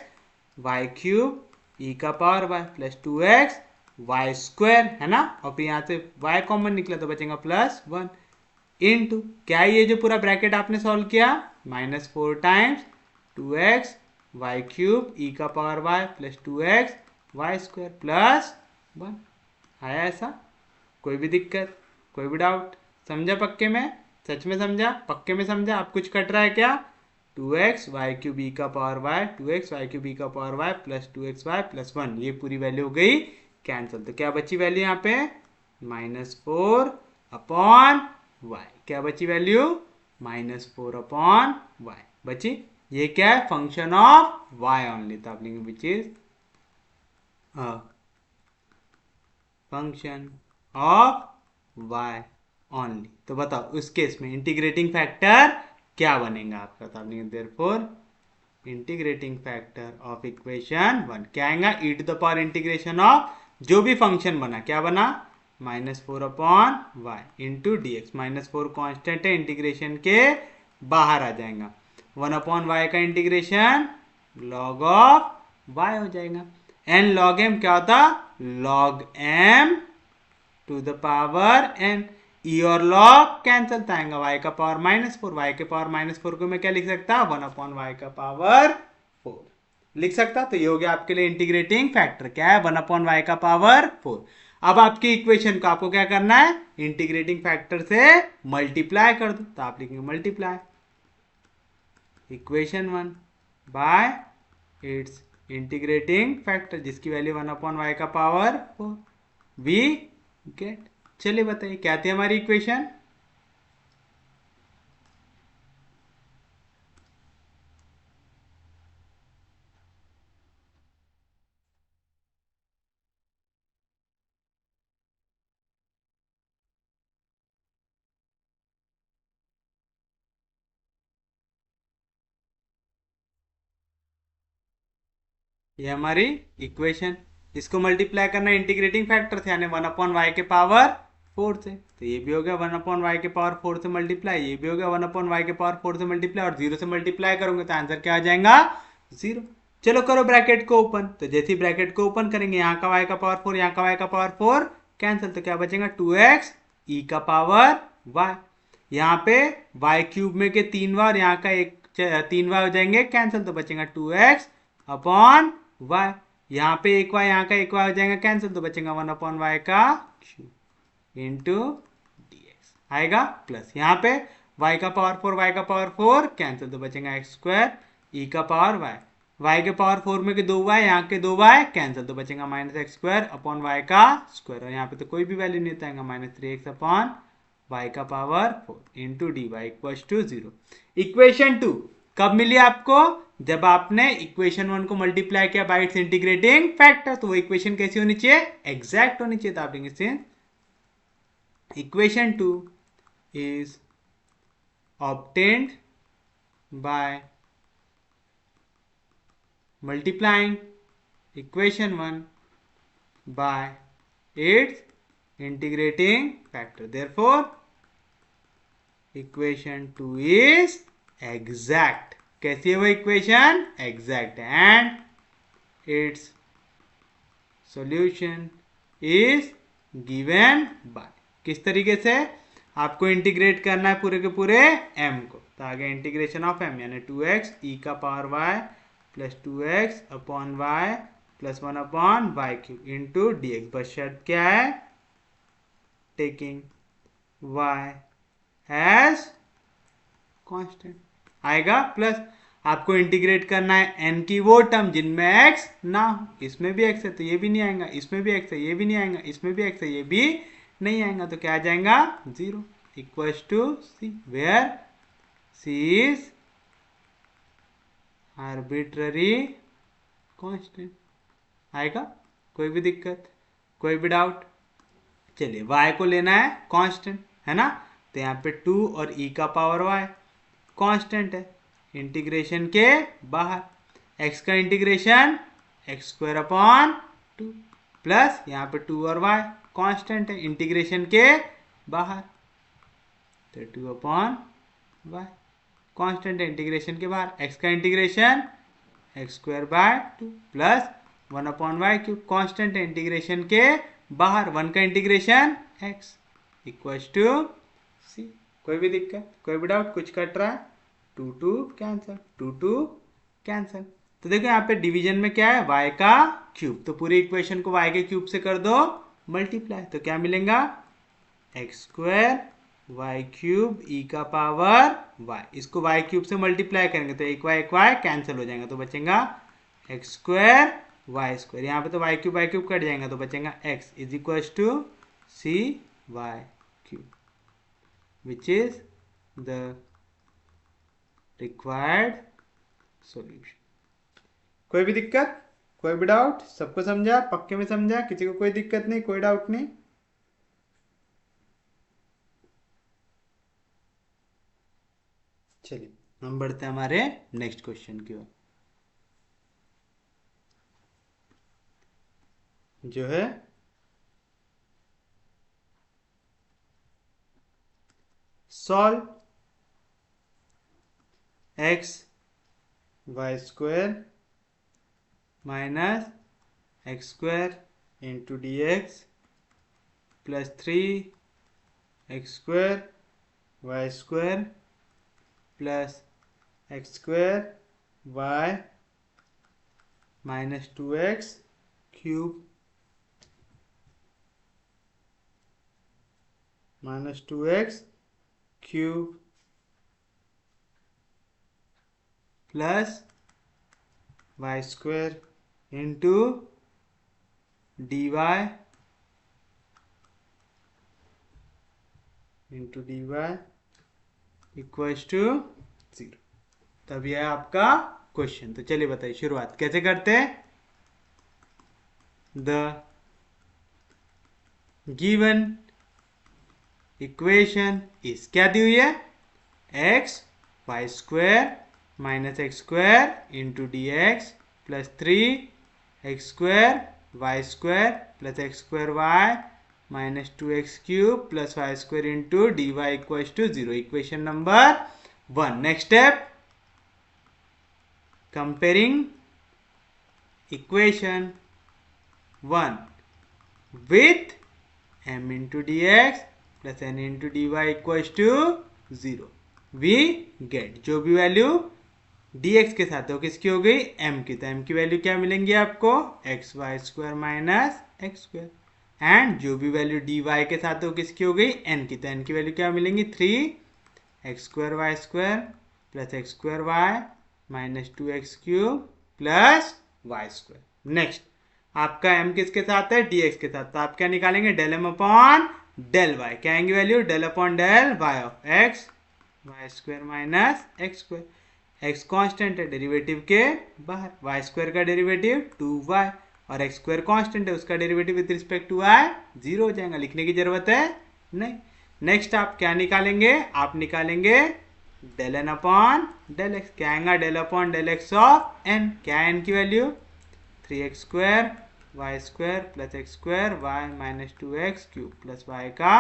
वाई क्यूब ई का power y plus 2x y square है ना, और फिर यहाँ से y कॉमन निकला तो बचेगा प्लस 1 इनटू क्या, ये जो पूरा ब्रैकेट आपने सॉल्व किया minus 4 times 2x y cube e का power y plus 2x y square plus 1। आया ऐसा? कोई भी दिक्कत, कोई भी डाउट? समझा पक्के में? सच में समझा? पक्के में समझा? आप कुछ कट रहा है क्या? 2x वाई क्यूब ई का power y 2x y cube e का power y plus 2x y plus 1, ये पूरी वैल्यू हो गई कैंसिल। तो क्या बची वैल्यू यहाँ पे -4 अपॉन वाई, क्या बची वैल्यू -4 अपॉन वाई बची। ये क्या है फंक्शन ऑफ वाई ओनली, तो आप लिखेंगे which is function of y only. तो बताओ उस केस में इंटीग्रेटिंग फैक्टर क्या बनेगा आपका, तो आप लिखेंगे therefore integrating factor of equation 1 क्या आएगा e to the power integration of जो भी फंक्शन बना, क्या बना -4 upon y into d x, -4 constant है इंटीग्रेशन के बाहर आ जाएगा, 1 अपॉन वाई का इंटीग्रेशन लॉग ऑफ वाई हो जाएगा, एन लॉग एम क्या होता log M to the power N, e और लॉग कैंसिल आएगा, y का पावर -4, y के पावर -4 को मैं क्या लिख सकता 1 अपॉन y का पावर 4 लिख सकता। तो ये हो गया आपके लिए इंटीग्रेटिंग फैक्टर, क्या है 1 अपॉन y का पावर 4। अब आपकी इक्वेशन को आपको क्या करना है इंटीग्रेटिंग फैक्टर से मल्टीप्लाई कर दो, तो आप लिखेंगे multiply equation 1 by its integrating factor जिसकी वैल्यू 1 अपॉन y का पावर 4 वी गेट। चलिए बताइए क्या थी हमारी इक्वेशन, ये हमारी इक्वेशन, इसको मल्टीप्लाई करना इंटीग्रेटिंग फैक्टर से यानी 1 अपॉन वाई के पावर 4 से, तो ये भी हो गया 1 अपॉन वाई के पावर 4 से मल्टीप्लाई, ये भी हो गया 1 अपॉन वाई के पावर 4 से मल्टीप्लाई, और 0 से मल्टीप्लाई करूंगे तो आंसर क्या आ जाएगा 0। चलो करो ब्रैकेट को ओपन, तो जैसे ही ब्रैकेट को ओपन करेंगे यहाँ का y का पावर 4, यहाँ का y का पावर 4 कैंसिल, तो क्या बचेगा 2x e का पावर y। यहाँ पे y क्यूब में के 3 बार, यहाँ का एक 3 बार हो जाएंगे कैंसिल, तो बचेगा 2x अपॉन y। यहाँ पे एक y, यहाँ का एक y हो जाएगा कैंसिल, तो बचेगा 1 अपॉन y का क्यूब इंटू dx आएगा। प्लस यहाँ पे y का पावर 4, y का पावर 4 कैंसिल, तो बचेगा एक्स स्क्वायर ई का पावर y। y के पावर 4 में के 2y, यहाँ के 2y कैंसिल, तो बचेगा minus x square upon y का स्क्वायर, और यहाँ पे तो कोई भी वैल्यू नहीं आएगा, माइनस 3x अपॉन y का power 4 into d y equal to 0। Equation 2 कब मिली आपको? जब आपने इक्वेशन 1 को मल्टीप्लाई किया बाय इट्स इंटीग्रेटिंग फैक्टर। तो वो इक्वेशन कैसी होनी चाहिए? एग्जैक्ट होनी चाहिए। तो आप लिखेंगे since equation 2 is obtained by multiplying equation 1 by its integrating factor, therefore equation 2 is exact। कैसी है वो इक्वेशन? एग्जैक्ट है। And its solution is given bye, किस तरीके से? आपको इंटीग्रेट करना है पूरे के पूरे m को, तो आगे इंटीग्रेशन ऑफ m यानी 2x e का power y plus 2x upon y plus 1 upon y cube into d x. बस शर्त क्या है? टेकिंग y एज कांस्टेंट आएगा। प्लस आपको इंटीग्रेट करना है n की वो टर्म जिनमें x ना हो। इसमें भी x है तो ये भी नहीं आएगा, इसमें भी x है ये भी नहीं आएगा, इसमें भी x है ये भी नहीं आएगा, तो क्या आ जाएगा? 0 equals to c, where c is arbitrary constant आएगा। कोई भी दिक्कत, कोई भी डाउट? चलिए y को लेना है कांस्टेंट है ना, तो यहाँ पे 2 और e का पावर y कांस्टेंट है इंटीग्रेशन के बाहर। x का integration x square upon 2 plus यहाँ पे 2 और y कांस्टेंट है इंटीग्रेशन के बाहर, तो 2 अपॉन y कांस्टेंट है इंटीग्रेशन के बाहर। x का integration x square by 2 plus 1 upon y cube constant है इंटीग्रेशन के बाहर। 1 का integration x equals to c। कोई भी दिक्कत, कोई भी डाउट? कुछ कट रहा है? 2 2 कैंसिल, 2 2 कैंसिल। तो देखो यहाँ पे डिवीजन में क्या है? y का क्यूब, तो पूरी इक्वेशन को y के क्यूब से कर दो मल्टीप्लाई, तो क्या मिलेगा? X square y cube e का पावर y। इसको y क्यूब से मल्टीप्लाई करेंगे तो एक y कैंसिल हो जाएगा, तो बचेगा एक्स स्क्वायर वाई स्क्वायर। यहाँ पे तो y क्यूब कट जाएगा, तो बचेगा x is equal to C y cube which is the required solution. कोई भी दिक्कत, कोई भी डाउट? सबको समझा? पक्के में समझा? किसी को कोई दिक्कत नहीं, कोई डाउट नहीं? चलिए हम बढ़ते हैं हमारे नेक्स्ट क्वेश्चन की ओर, जो है solve x y square minus x square into d x plus 3 x square y square plus x square y minus 2x cube minus 2x cube plus y square into d Y equals to 0। तब यह है आपका question. तो चलिए बताइए शुरुआत कैसे करते हैं। द गिवन इक्वेशन इज, क्या दी हुई है? X y square minus x square into d x plus 3 x square y square plus x square y minus 2x cube plus y square into d Y equals to 0। Equation number 1। Next step, comparing equation 1 with m into dx plus n into dy equals to 0. we get जो भी value dx के साथ हो किसकी हो गई m की, तो m की वैल्यू क्या मिलेंगी आपको x y square minus x square, and जो भी वैल्यू dy के साथ हो किसकी हो गई n की, तो n की वैल्यू क्या मिलेंगी 3 x square y square plus x square y minus 2x cube plus y square. Next आपका m किसके साथ है dx के साथ, तो आप क्या निकालेंगे del m upon del y, क्या आएंगे value del upon del y of x y square minus x square, x constant है डेरिवेटिव के बाहर, y स्क्वायर का डेरिवेटिव 2y और x स्क्वायर कांस्टेंट है उसका derivative with respect to y 0 हो जाएगा, लिखने की जरूरत है नहीं। नेक्स्ट आप क्या निकालेंगे, आप निकालेंगे del N upon del x, क्या आएगा del upon del x of N, क्या है एन की value 3x square y square plus x square y minus 2x cube plus y का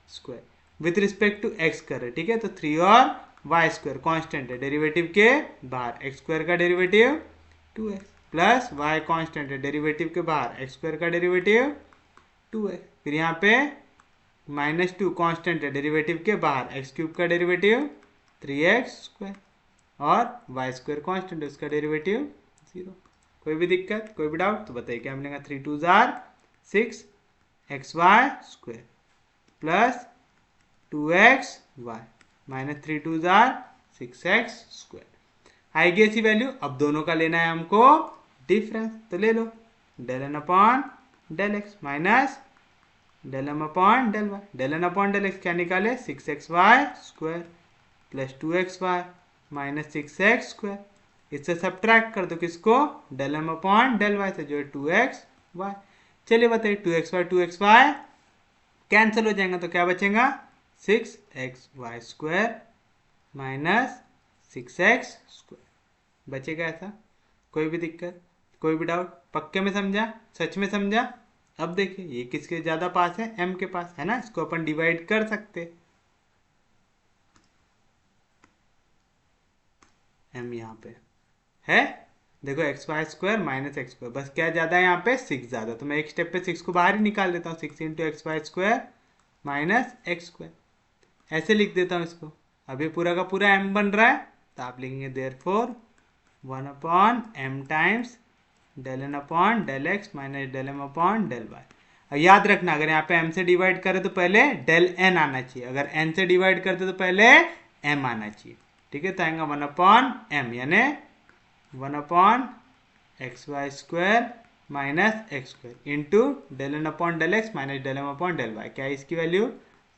square with respect to x कर रहे, ठीक है। तो 3 और वाई स्क्वायर कॉन्स्टेंट है डेरिवेटिव के बाहर, एक्स स्क्वायर का derivative 2x plus y constant है डेरिवेटिव के बाहर, एक्स स्क्वायर का डेरिवेटिव 2x, फिर यहाँ पे माइनस 2 कॉन्स्टेंट है डेरिवेटिव के बाहर, एक्स क्यूब का डेरिवेटिव 3x स्क्वायर और वाई स्क्वायर कॉन्स्टेंट है उसका डेरिवेटिव 0। कोई भी दिक्कत कोई भी डाउट तो बताइए, क्या मिलेगा 3 2 6 x y square plus 2x y minus 3 2 6 x square आएगी ऐसी वैल्यू। अब दोनों का लेना है हमको डिफरेंस, तो ले लो del N upon del x minus del M upon del y, del N upon del x क्या निकाले 6x y square plus 2x y minus 6x square, इससे सब्ट्रैक्ट कर दो किसको del M upon del y से जो है 2x Y. चलिए बताइए 2x वाई कैंसिल हो जाएगा, तो क्या बचेगा 6x y square minus 6x square बचेगा ऐसा। कोई भी दिक्कत कोई भी डाउट, पक्के में समझा सच में समझा। अब देखिए ये किसके ज्यादा पास है m के पास है ना, इसको अपन डिवाइड कर सकते, m यहाँ पे है देखो x y square minus x square, बस क्या ज्यादा है यहाँ पे 6 ज्यादा, तो मैं एक स्टेप पे 6 को बाहर ही निकाल देता हूँ, 6 into x y square minus x square ऐसे लिख देता हूँ इसको। अभी पूरा का पूरा m बन रहा है, तो आप लिखेंगे therefore 1 upon m times del N upon del x minus del M upon del y. याद रखना अगर यहाँ पे m से डिवाइड करे तो पहले डेल n आना चाहिए, अगर n से डिवाइड करते तो पहले m आना चाहिए, ठीक है। तो आएगा 1 अपॉन m यानी 1 upon x y square minus x square into del N upon del x minus del M upon del y, क्या है इसकी value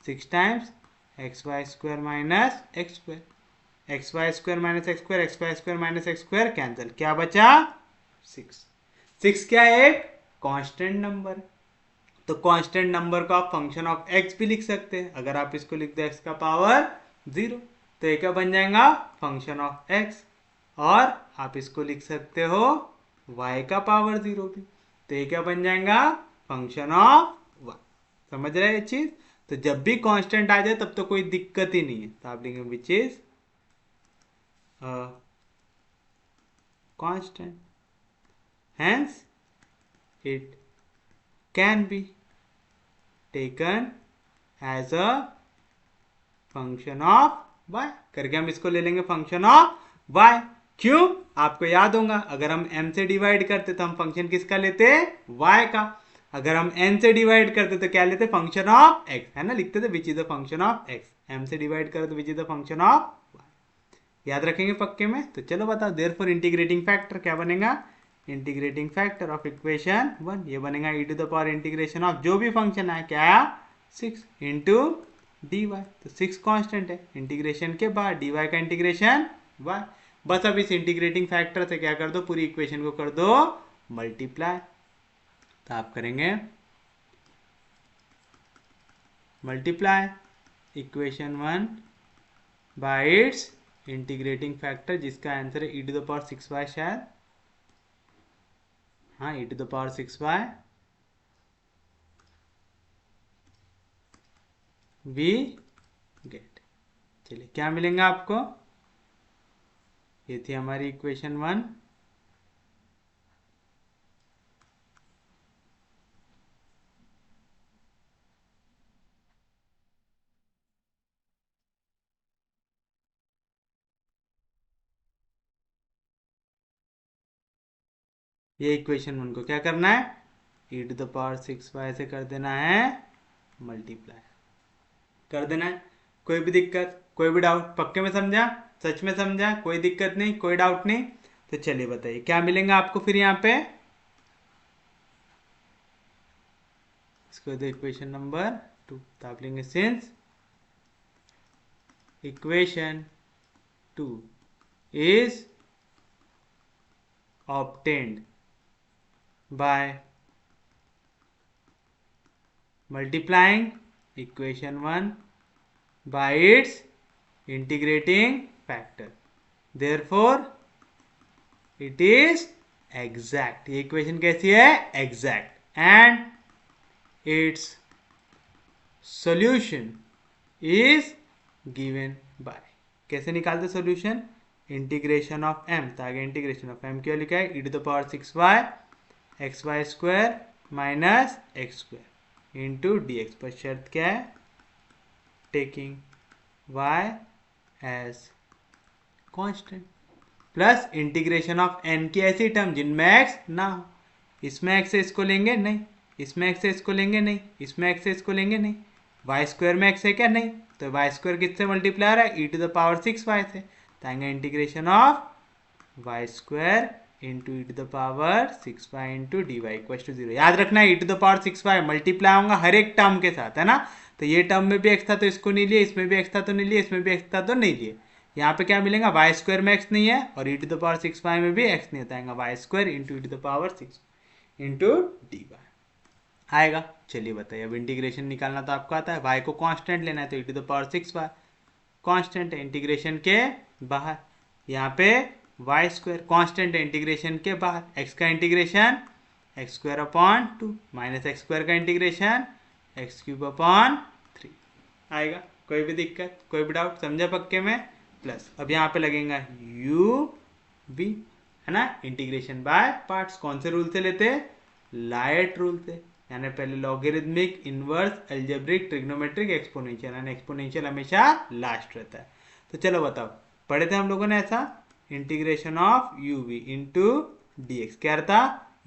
6 times x y square minus x square, x y square minus x square, x y square minus x square cancel, क्या बचा 6 क्या है एक constant number, तो constant number को आप फंक्शन ऑफ एक्स भी लिख सकते हैं। अगर आप इसको लिख दो एक्स का पावर 0 तो ये क्या बन जाएगा फंक्शन ऑफ एक्स, और आप इसको लिख सकते हो y का पावर 0 भी, तो ये क्या बन जाएगा फंक्शन ऑफ y। समझ रहे हैं ये चीज, तो जब भी कांस्टेंट आ जाए तब तो कोई दिक्कत ही नहीं है, तो आप लिखेंगे which is constant hence it can be taken as a function of y करके हम इसको ले लेंगे फंक्शन ऑफ y। क्यों आपको याद होगा अगर हम m से डिवाइड करते तो हम फंक्शन किसका लेते y का, अगर हम n से डिवाइड करते तो क्या लेते फंक्शन ऑफ x, है ना, लिखते थे विच is the function of x, m से डिवाइड करते तो विच is the function of y, याद रखेंगे पक्के में। तो चलो बताओ देयरफॉर इंटीग्रेटिंग फैक्टर क्या बनेगा, इंटीग्रेटिंग फैक्टर ऑफ इक्वेशन 1 ये बनेगा e to the power integration of जो भी फंक्शन है क्या 6 इंटू डी वाई, तो 6 कांस्टेंट है इंटीग्रेशन के बाद dy का इंटीग्रेशन y, बस अब इस इंटीग्रेटिंग फैक्टर से क्या कर दो पूरी इक्वेशन को कर दो मल्टीप्लाई, तो आप करेंगे multiply equation 1 by its integrating factor जिसका आंसर है e to the power 6y शायद, हाँ e to the power 6y we get. चलिए क्या मिलेगा आपको, ये थी हमारी इक्वेशन 1, ये इक्वेशन 1 को क्या करना है, e to the power 6y से कर देना है मल्टीप्लाई, कर देना है। कोई भी दिक्कत, कोई भी डाउट? पक्के में समझा, सच में समझा, कोई दिक्कत नहीं, कोई डाउट नहीं? तो चलिए बताइए क्या मिलेगा आपको फिर यहाँ पे। इसको दो इक्वेशन नंबर 2, तो आप लेंगे since equation 2 is obtained by multiplying equation 1 by its integrating factor, therefore it is exact। ये इक्वेशन कैसी है, exact, and its solution is given bye, कैसे निकालते सॉल्यूशन, इंटीग्रेशन ऑफ m, तो आगे इंटीग्रेशन ऑफ m क्या लिखा है, e to the power 6y xy square minus x square into d x, पर शर्त क्या है, taking y as constant, plus integration of n की ऐसी टर्म जिनमें x ना हो, इसमें x से इसको लेंगे नहीं, इसमें x से इसको लेंगे नहीं, इसमें x से इसको लेंगे नहीं, y स्क्वायर में x है क्या, नहीं, तो y स्क्वायर किससे मल्टीप्लाई हो रहा है, e to the power 6y से, तो आएंगे integration of y square into e to the power 6y into d y equal to 0। याद रखना है e to the power 6y multiply होगा हर एक टर्म के साथ, है ना, तो ये टर्म में भी x था तो इसको नहीं लिए, इसमें भी x था तो नहीं लिए, इसमें भी x था तो नहीं लिए, यहाँ पे क्या मिलेगा, वाई स्क्वायर में x नहीं है और e to the power 6y में भी x नहीं होता है, y square into e to the power 6 into d y आएगा। चलिए बताइए, अब इंटीग्रेशन निकालना तो आपको आता है, y को कांस्टेंट लेना है तो e to the power 6y constant है इंटीग्रेशन के बाहर, यहाँ पे वाई स्क्वायर कांस्टेंट है इंटीग्रेशन के बाहर, x का integration x square upon 2 minus x square का इंटीग्रेशन एक्स क्यूब अपॉन 3 आएगा। कोई भी दिक्कत, कोई भी डाउट, समझा पक्के में, प्लस अब यहाँ पे लगेगा u v, है ना, इंटीग्रेशन बाय पार्ट्स, कौन से रूल से लेते, लाइट रूल से, यानी पहले logarithmic, inverse, algebraic, trigonometric, exponential, यानी एक्सपोनेंशियल हमेशा लास्ट रहता है। तो चलो बताओ, पढ़े थे हम लोगों ने ऐसा, integration of u v into d x, क्या रहता,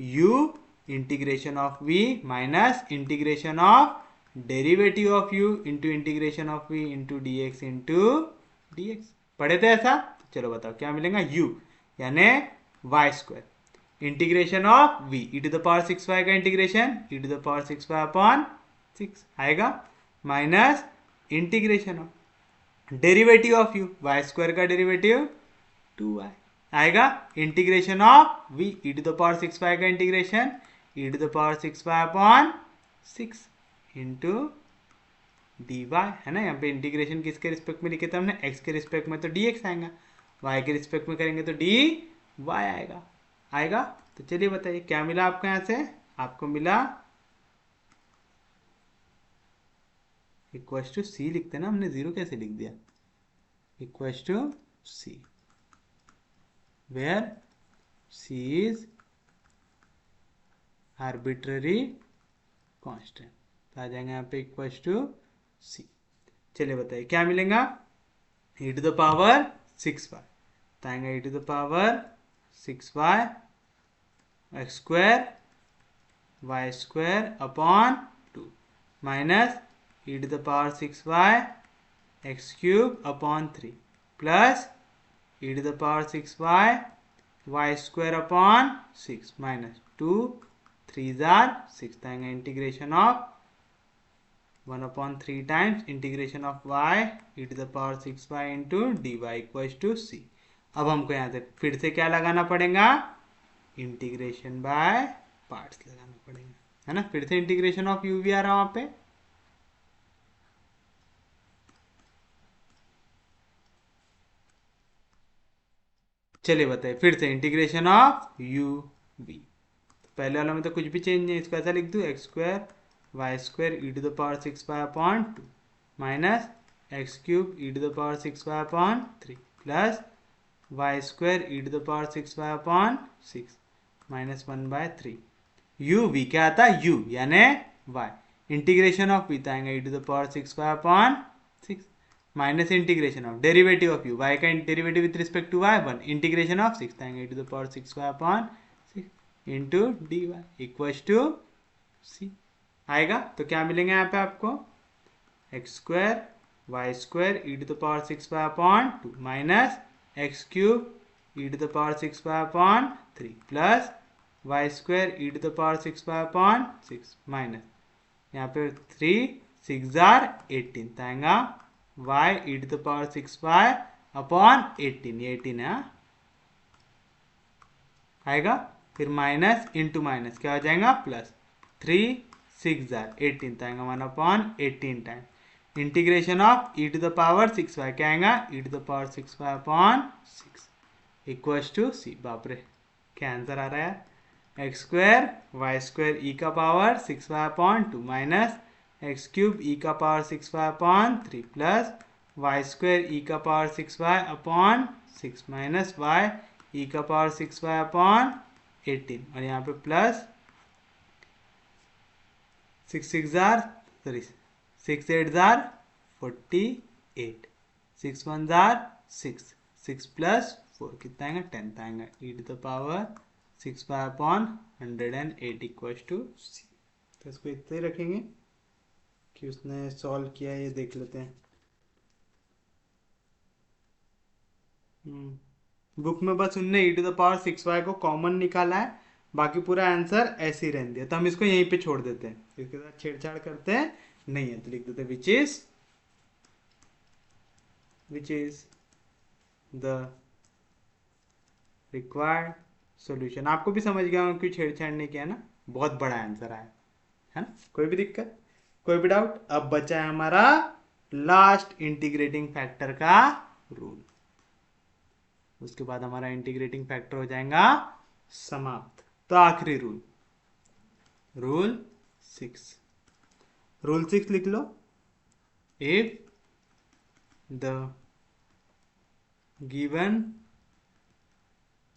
u integration of v minus integration of derivative of u into integration of v into d x into d x, पढ़े थे ऐसा। चलो बताओ क्या मिलेगा, u यानी y square integration of v e to the power 6y का integration e to the power 6y upon 6 आएगा, minus integration of derivative of u y square का डेरिवेटिव 2y आएगा, integration of v e to the power 6y का integration e to the power 6y upon 6 into d y, है ना, यहाँ पे integration किसके respect में लिखे थे हमने, x के रिस्पेक्ट में तो dx आएगा, y के रिस्पेक्ट में करेंगे तो dy आएगा, आएगा। तो चलिए बताइए क्या मिला आपको, यहाँ से आपको मिला इक्वल्स टू सी, लिखते ना हमने, जीरो कैसे लिख दिया, equals to c, where c is arbitrary constant, तो आ जाएंगे यहाँ पे इक्वल्स टू सी। चलिए बताइए क्या मिलेगा, e to the power 6y, तो आएंगे e to the power 6y x square y square upon 2 minus e to the power 6y x cube upon 3 plus e to the power 6y y square upon 6 minus 2 3 जार 6, आएंगे integration of 1/3 times integration of y e to the power 6y into d y equal to c. अब हमको यहाँ से फिर से क्या लगाना पड़ेगा, इंटीग्रेशन बाय पार्ट्स लगाना पड़ेगा, है ना, फिर से इंटीग्रेशन ऑफ यू वी आ रहा वहां पे, चलिए बताइए फिर से इंटीग्रेशन ऑफ यू वी, पहले वाला में तो कुछ भी चेंज नहीं, इसको ऐसा लिख दूँ, x square y square e to the power 6y upon 2 minus x cube e to the power 6y upon 3 plus y square e to the power 6y upon 6 minus 1/3, u v क्या आता है, u यानी y, integration of v आएगा e to the power 6y upon 6 minus integration of derivative of u, y का derivative with respect to y 1, integration of 6 आएगा e to the power 6y upon 6 into d Y equals to c आएगा। तो क्या मिलेंगे यहाँ पे आपको x square y square e to the power 6 upon 2 minus x cube e to the power 6 upon 3 plus y square e to the power 6 upon 6 minus यहाँ पे 3 6 जार 18 तो आएगा y e to the power 6 y upon 18 ये 18 है आएगा। फिर minus into minus क्या हो जाएगा प्लस 3 6 जार 18 तो आएगा 1 upon 18 time integration of e to the power 6 y क्या आएगा e to the power 6 y upon 6 equals to c. बाप रे क्या आंसर आ रहा है x square y square e का power 6 y upon 2 minus x cube e का power 6 y upon 3 plus y square e का power 6 y upon 6 minus y e का पावर 6 वाई अपॉन 18 और यहाँ पे प्लस 6 6 जार सॉरी 6 8 जार 48 6 1 जार 6 6 प्लस 4 कितना आएगा 10 आएगा e to the power 6 y upon 108 equals to c. तो इसको इतना ही रखेंगे कि उसने सॉल्व किया है ये देख लेते हैं। बुक में बस उनने ई टू द पावर 6 वाई को कॉमन निकाला है बाकी पूरा आंसर ऐसे ही रहने दिया तो हम इसको यहीं पे छोड़ देते हैं इसके साथ छेड़छाड़ करते हैं नहीं है तो लिख देते विच इज द रिक्वायर्ड सॉल्यूशन। आपको भी समझ गया हूँ कि छेड़छाड़ नहीं किया ना बहुत बड़ा आंसर आया है ना। कोई भी दिक्कत कोई भी डाउट। अब बचा है हमारा लास्ट इंटीग्रेटिंग फैक्टर का रूल उसके बाद हमारा इंटीग्रेटिंग फैक्टर हो जाएगा समाप्त। तो आखिरी रूल 6 लिख लो if the given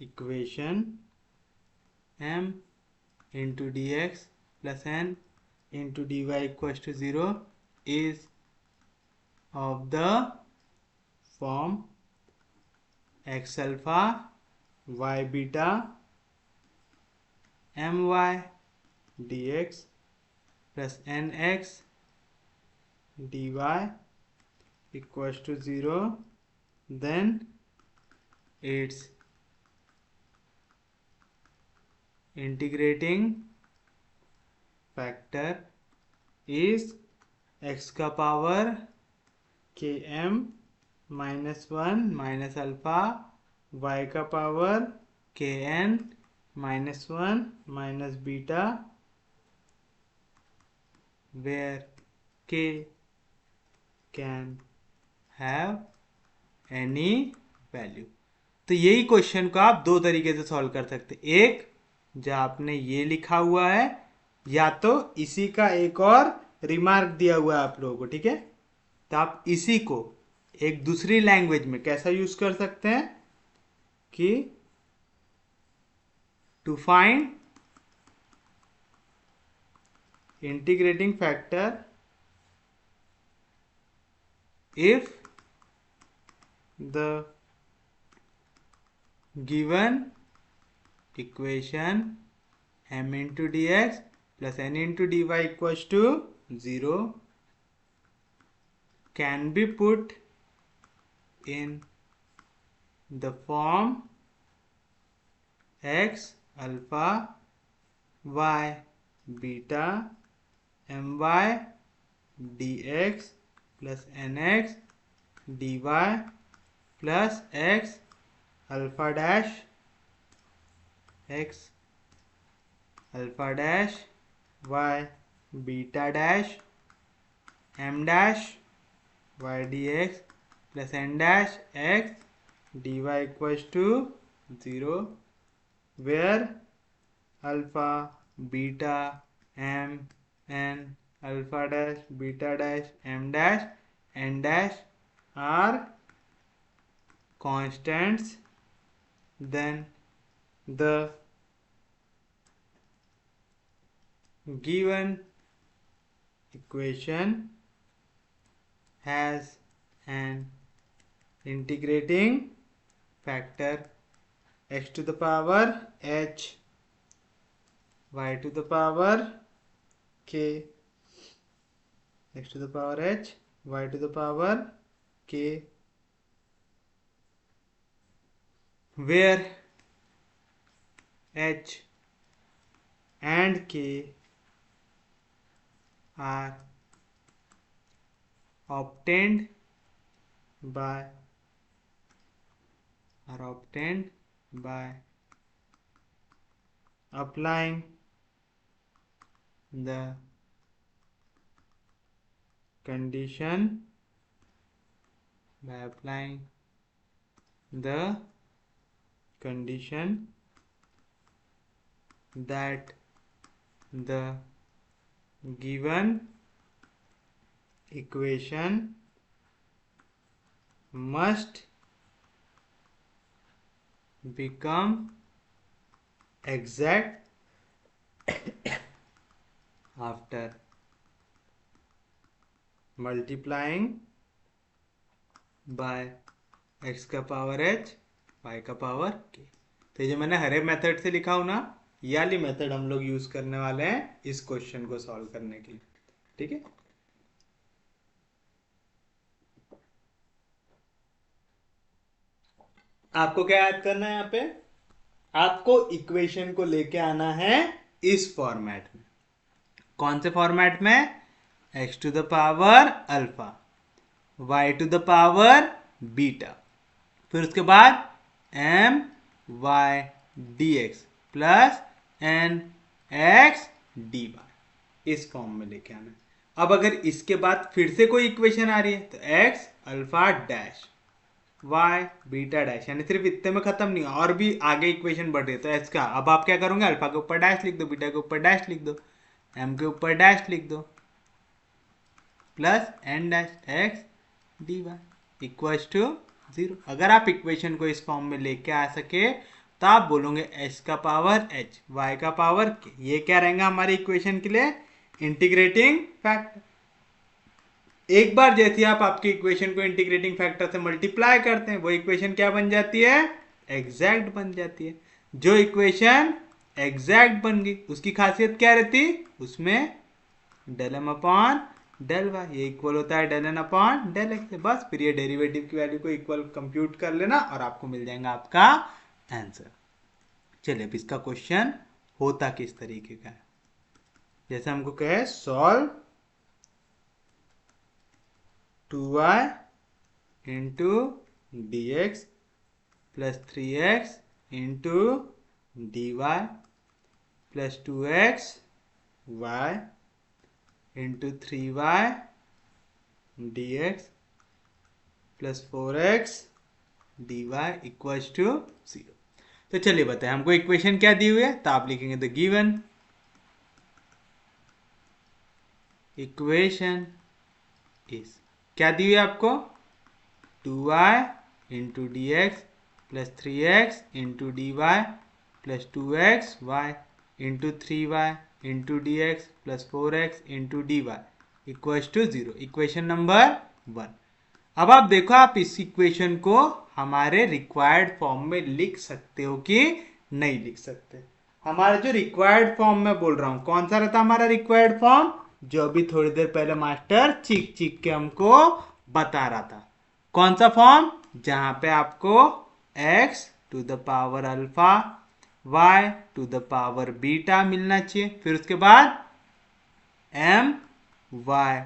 equation m into dx plus n into dy equals to 0 is of the form x alpha y beta my dx plus nx dy equals to 0 then its integrating factor is x का power km -1 minus alpha y का power kn -1 minus beta where k can have any value. तो यही question को आप दो तरीके से solve कर सकते। एक जो आपने ये लिखा हुआ है या तो इसी का एक और रिमार्क दिया हुआ है आप लोगों को ठीक है। तो आप इसी को एक दूसरी लैंग्वेज में कैसा यूज कर सकते हैं कि to find integrating factor if the given equation m into dx plus n into dy equals to 0 can be put in the form x alpha y beta my dx plus nx dy plus x alpha dash x alpha dash y beta dash m dash y dx plus n dash x dy equals to 0 where alpha beta m n alpha dash beta dash m dash n dash are constants then the given equation has an integrating factor x to the power h y to the power k, x to the power h, y to the power k, where h and k are obtained by applying the condition that the given equation must become exact after multiplying by x का power h, y का power k। तो ये जो मैंने हरे method से लिखा हूं ना, ये वाली मेथड हम लोग यूज करने वाले हैं इस क्वेश्चन को सॉल्व करने के लिए। ठीक है, आपको क्या याद करना है? यहाँ पे आपको इक्वेशन को लेके आना है इस फॉर्मेट में। कौन से फॉर्मेट में? x to the power alpha, y to the power beta, फिर उसके बाद m y dx plus n x dy, इस फॉर्म में लेके आना है। अब अगर इसके बाद फिर से कोई इक्वेशन आ रही है तो x alpha dash y beta dash, यानी सिर्फ इतने में खत्म नहीं, और भी आगे इक्वेशन बढ़ रही है तो एच का अब आप क्या करोगे? अल्फा के ऊपर डैश लिख दो, बीटा के ऊपर डैश लिख दो, m के ऊपर डैश लिख दो, plus n dash x dy equals to 0। अगर आप इक्वेशन को इस फॉर्म में लेके आ सके तो आप बोलोगे x का पावर h, y का पावर k। ये क्या रहेगा हमारी इक्वेशन के लिए? Integrating factor. एक बार जैसे आप आपकी इक्वेशन को इंटीग्रेटिंग फैक्टर से मल्टीप्लाई करते हैं वो इक्वेशन क्या बन जाती है? एग्जैक्ट बन जाती है। जो इक्वेशन एग्जैक्ट बन गई उसकी खासियत क्या रहती? उसमें del M upon del y, ये इक्वल होता है del N upon del x से। बस फिर ये डेरिवेटिव की वैल्यू को इक्वल कंप्यूट कर लेना और आपको मिल जाएगा आपका आंसर। चलिए अब इसका क्वेश्चन होता किस तरीके का है, जैसे हमको कहे solve 2y into d x plus 3x into dy plus 2x y into 3y dx plus 4x dy equals to 0। तो चलिए बताएं हमको इक्वेशन क्या दी हुई है, तो आप लिखेंगे द गिवन इक्वेशन इज, क्या दी हुई है आपको? 2y into d x plus 3x into d y plus 2x y into 3y into d x plus 4x into d Y equals to 0। Equation number 1। अब आप देखो आप इस इक्वेशन को हमारे रिक्वायर्ड फॉर्म में लिख सकते हो कि नहीं लिख सकते। हमारा जो रिक्वायर्ड फॉर्म में बोल रहा हूं कौन सा रहता हमारा रिक्वायर्ड फॉर्म? जो अभी थोड़ी देर पहले मास्टर चीख चीख के हमको बता रहा था। कौन सा फॉर्म? जहां पे आपको x to the power alpha y to the power beta मिलना चाहिए, फिर उसके बाद m y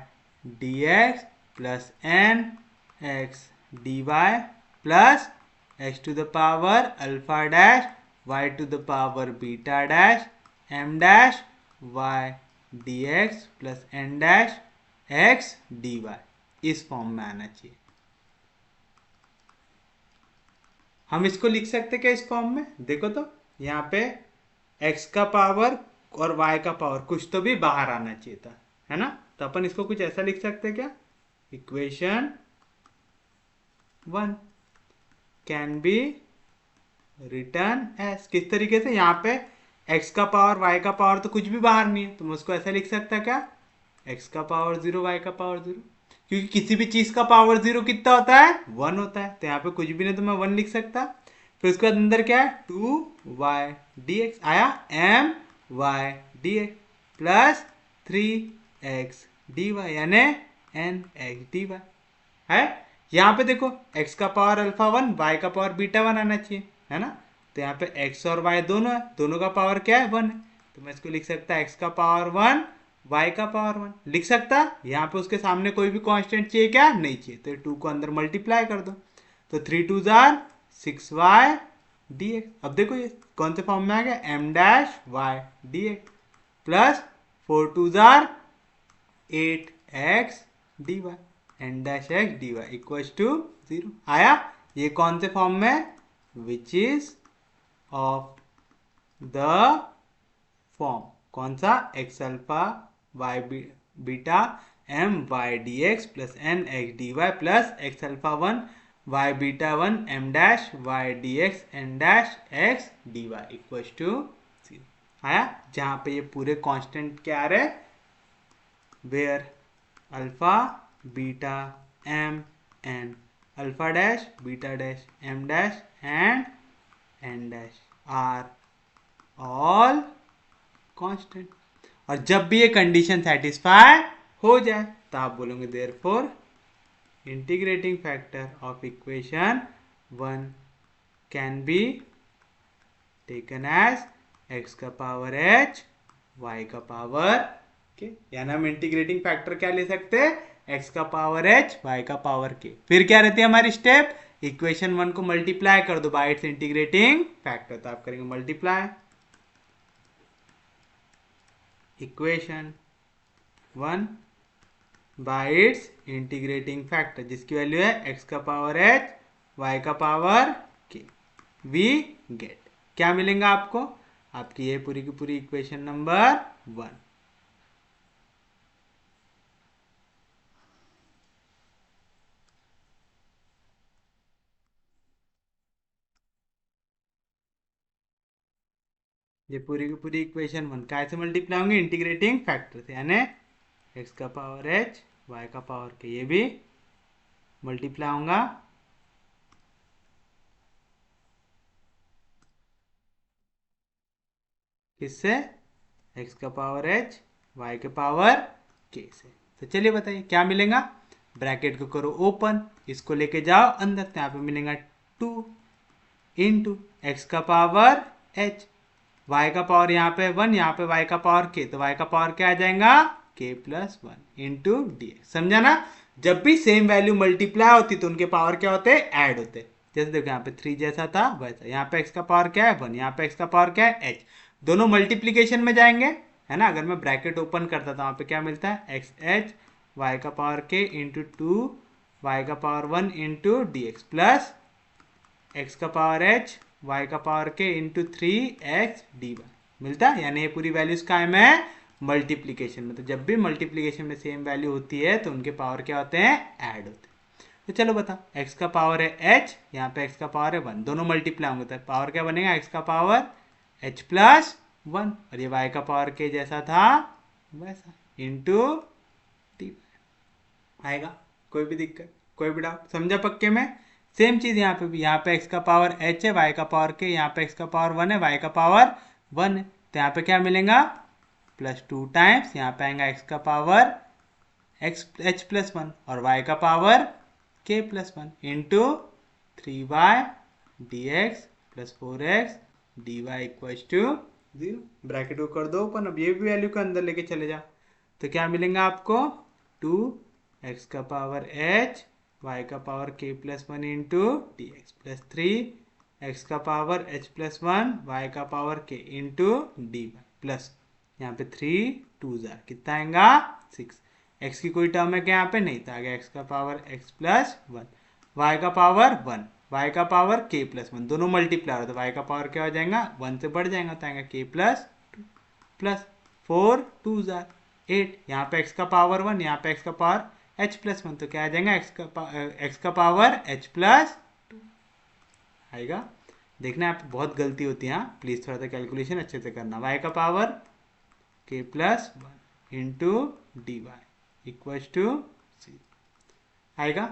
dx plus n x dy plus x to the power alpha dash y to the power beta dash m dash y dx plus n dash x dy, इस form में आना चाहिए। हम इसको लिख सकते क्या इस फॉर्म में? देखो तो यहाँ पे x का पावर और y का पावर कुछ तो भी बाहर आना चाहिए था, है ना? तो अपन इसको कुछ ऐसा लिख सकते क्या? Equation 1 can be written as, किस तरीके से? यहाँ पे x का पावर y का पावर तो कुछ भी बाहर नहीं है, तो मैं उसको ऐसा लिख सकता क्या? x का पावर 0 y का पावर 0, क्योंकि किसी भी चीज का पावर 0 कितना होता है? 1 होता है। तो यहाँ पे कुछ भी नहीं तो मैं 1 लिख सकता। फिर उसके बाद अंदर क्या है? 2y dx आया, m y D x plus 3x dy यानी nx dy है। यहाँ पे देखो x का पावर अल्फा 1 y का पावर बीटा 1 आना चाहिए, है ना। तो यहाँ पे x और y दोनों है, दोनों का पावर क्या है 1 है, तो मैं इसको लिख सकता x का पावर 1 y का पावर 1 लिख सकता। यहाँ पे उसके सामने कोई भी कांस्टेंट चाहिए क्या, नहीं चाहिए, तो 2 को अंदर मल्टीप्लाई कर दो, तो 3 2 जार 6y dx। अब देखो ये कौन से फॉर्म में आ गया, m dash y dx plus 4 2 जार 8x dy n dash x dy equals to 0 आया। ये कौन से फॉर्म में, which is of the form, कौन सा, x अल्फा y बीटा m y dx plus n x dy plus x अल्फा 1 y बीटा 1 m dash y dx n dash x dy equals to 0 आया। जहां पे ये पूरे कांस्टेंट क्या आ रहे, where alpha beta m n alpha dash beta dash m dash and n dash are all constant. और जब भी ये कंडीशन सेटिस्फाई हो जाए तो आप बोलोगे therefore integrating factor of equation 1 can be taken as x का पावर h y का पावर k, यानी हम इंटीग्रेटिंग फैक्टर क्या ले सकते हैं, x का पावर h y का पावर k। फिर क्या रहती है हमारी स्टेप, इक्वेशन 1 को मल्टीप्लाई कर दो बाय इट्स इंटीग्रेटिंग फैक्टर, तो आप करेंगे multiply equation 1 by its integrating factor, जिसकी वैल्यू है x का पावर h y का पावर k। वी गेट क्या मिलेगा आपको, आपकी ये पूरी की पूरी इक्वेशन नंबर 1। ये पूरी की पूरी इक्वेशन 1 कैसे मल्टीप्लाई होंगे, इंटीग्रेटिंग फैक्टर से, यानी x का पावर h y का पावर k, ये भी मल्टीप्लाई होगा किससे, x का पावर h y के पावर k से। तो चलिए बताइए क्या मिलेगा, ब्रैकेट को करो ओपन, इसको लेके जाओ अंदर, तो यहाँ पे मिलेगा 2 इंटू एक्स का पावर h, y का पावर यहाँ पे 1, यहाँ पे y का पावर k, तो y का पावर क्या आ जाएगा k प्लस 1 इंटू डी। समझा ना, जब भी सेम वैल्यू मल्टीप्लाई होती तो उनके पावर क्या होते, ऐड होते। जैसे देखो यहाँ पे 3 जैसा था वैसा, यहाँ पे x का पावर क्या है 1, यहाँ पे x का पावर क्या है h, दोनों मल्टीप्लीकेशन में जाएंगे, है ना। अगर मैं ब्रैकेट ओपन करता था वहाँ पे क्या मिलता है, एक्स एच वाई का पावर के इंटू 2 वाई का power 1 into d x plus x का पावर h y का पावर के इंटू 3x dy मिलता है। यानी ये पूरी वैल्यूज कायम है मल्टीप्लीकेशन में, तो जब भी मल्टीप्लीकेशन में सेम वैल्यू होती है तो उनके पावर क्या होते हैं, ऐड होते हैं। तो चलो बता, x का पावर है h, यहाँ पे x का पावर है 1, दोनों मल्टीप्लाई होंगे तो पावर क्या बनेगा, x का पावर h प्लस 1, और ये y का पावर के जैसा था वैसा इंटू डी आएगा। कोई भी दिक्कत, कोई भी डाउट, समझा पक्के में। सेम चीज यहाँ पे भी, यहाँ पे x का पावर h है, y का पावर k, यहाँ पे x का पावर 1 है, y का पावर 1 है, तो यहाँ पे क्या मिलेगा प्लस 2 टाइम्स, यहाँ पे आएगा x का पावर h प्लस 1 और y का power k plus 1 into 3y dx plus 4x dy equals to 0। Bracket को कर दो ओपन, अब ये भी वैल्यू को अंदर लेके चले जाओ, तो क्या मिलेगा आपको 2 x का पावर h y का power k plus 1 into d x plus 3 x का पावर h प्लस 1 y का power k into d y plus यहाँ पे 3 2 जार कितना आएगा 6, x की कोई टर्म है क्या यहाँ पे, नहीं था, आ गया x का पावर x प्लस 1 y का पावर 1 y का पावर k प्लस 1, दोनों मल्टीप्लाई हो तो y का पावर क्या हो जाएगा 1 से बढ़ जाएगा, तो आएगा k प्लस 2 प्लस 4 2 जार 8, यहाँ पे x का पावर 1, यहाँ पे x का पावर h प्लस 1, तो क्या आ जाएगा x का पावर h प्लस 2 आएगा। देखना आप बहुत गलती होती है, प्लीज थोड़ा सा कैलकुलेशन अच्छे से करना। y का power k plus 1 into d Y equals to 0 आएगा।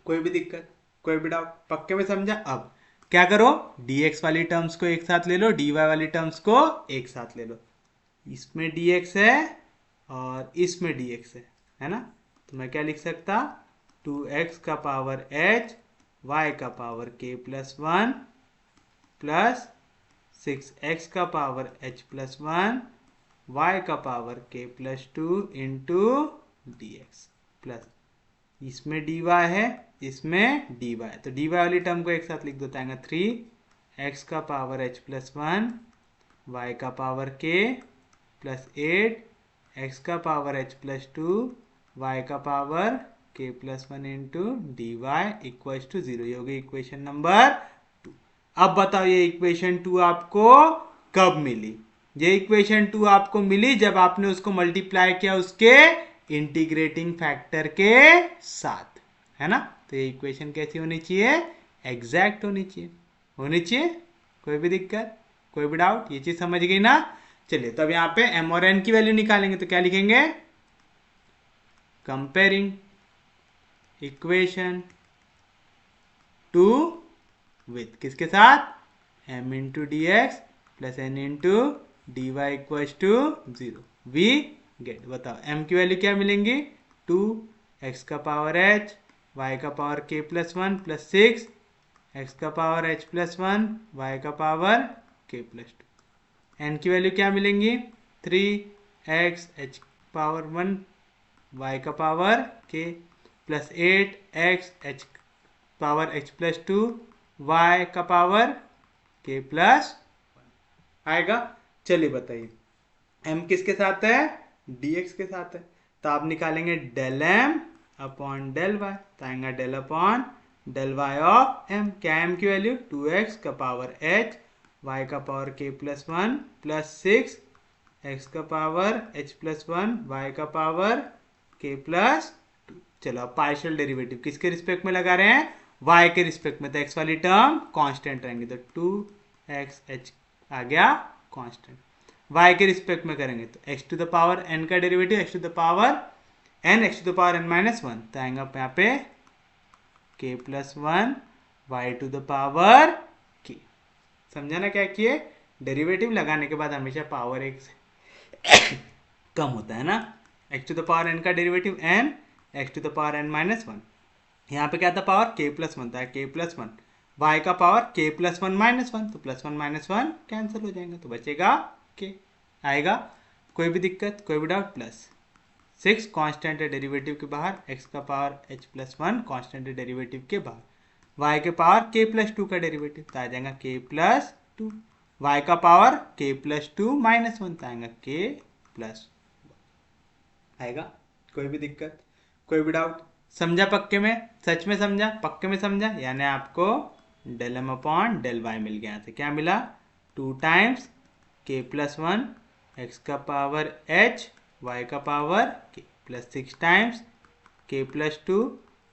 कोई भी दिक्कत, कोई भी डाउट, पक्के में समझा। अब क्या करो, dx वाली टर्म्स को एक साथ ले लो, dy वाली टर्म्स को एक साथ ले लो, इसमें dx है और इसमें dx है ना। तो मैं क्या लिख सकता, 2x का पावर h y का power k plus 1 plus 6x का पावर h प्लस 1 y का power k plus 2 into dx plus इसमें dy है इसमें dy, तो dy वाली टर्म को एक साथ लिख दो, आएगा 3x का पावर h प्लस 1 y का पावर k प्लस 8 x का पावर h प्लस 2 y का power k plus 1 into dy equal to 0। ये हो गई इक्वेशन नंबर 2। अब बताओ ये इक्वेशन 2 आपको कब मिली? ये इक्वेशन 2 आपको मिली जब आपने उसको मल्टीप्लाई किया उसके इंटीग्रेटिंग फैक्टर के साथ, है ना। तो ये इक्वेशन कैसी होनी चाहिए? एग्जैक्ट होनी चाहिए, होनी चाहिए। कोई भी दिक्कत, कोई भी डाउट? ये चीज समझ गई ना। चलिए तो अब यहाँ पे m और n की वैल्यू निकालेंगे, तो क्या लिखेंगे? कंपेयरिंग इक्वेशन 2 विथ किसके साथ? m into d x plus n into d y equal to 0। We get, बताओ m की वैल्यू क्या मिलेंगी? 2x का पावर h y का power k plus 1 plus 6x का पावर h प्लस 1 y का पावर k प्लस 2। n की value क्या मिलेंगी? 3x h पावर 1 y का power k plus 8x h power h plus 2 y का power k plus आएगा। चलिए बताइए m किसके साथ है? dx के साथ है, तो आप निकालेंगे del m upon del y, तो आएगा del upon del y of m। क्या m की वैल्यू? 2x का पावर h y का power k plus 1 plus 6x का पावर h प्लस 1 y का पावर k प्लस 2। चलो अब पार्शियल डेरिवेटिव किसके रिस्पेक्ट में लगा रहे हैं? y के रिस्पेक्ट में, तो x वाली टर्म कांस्टेंट रहेंगी, तो 2x h आ गया कांस्टेंट। y के रिस्पेक्ट में करेंगे तो x to the power n का derivative x to the power n x to the power n minus 1, तो आएगा यहाँ पे k plus 1 y to the power k। समझा ना क्या किए? डेरिवेटिव लगाने के बाद हमेशा पावर एक से कम होता है ना। x to the power n का derivative n x to the power n minus 1, यहाँ पे क्या था? पावर k प्लस 1 था, k प्लस 1 y का पावर k प्लस 1 माइनस 1, तो प्लस 1 माइनस 1 कैंसिल हो जाएगा, तो बचेगा k आएगा। कोई भी दिक्कत, कोई भी डाउट? प्लस 6 कांस्टेंट है डेरिवेटिव के बाहर, x का पावर h प्लस 1 कांस्टेंट है डेरिवेटिव के बाहर, y के पावर k प्लस 2 का डेरिवेटिव, तो आ जाएगा k प्लस 2, y का पावर k प्लस 2 माइनस 1, तो आएगा k प्लस आएगा। कोई भी दिक्कत, कोई भी डाउट? समझा पक्के में? सच में समझा? पक्के में समझा? यानी आपको del M upon del y मिल गया। यहाँ से क्या मिला? 2 टाइम्स k प्लस 1 x का पावर h y का power k plus 6 times k plus 2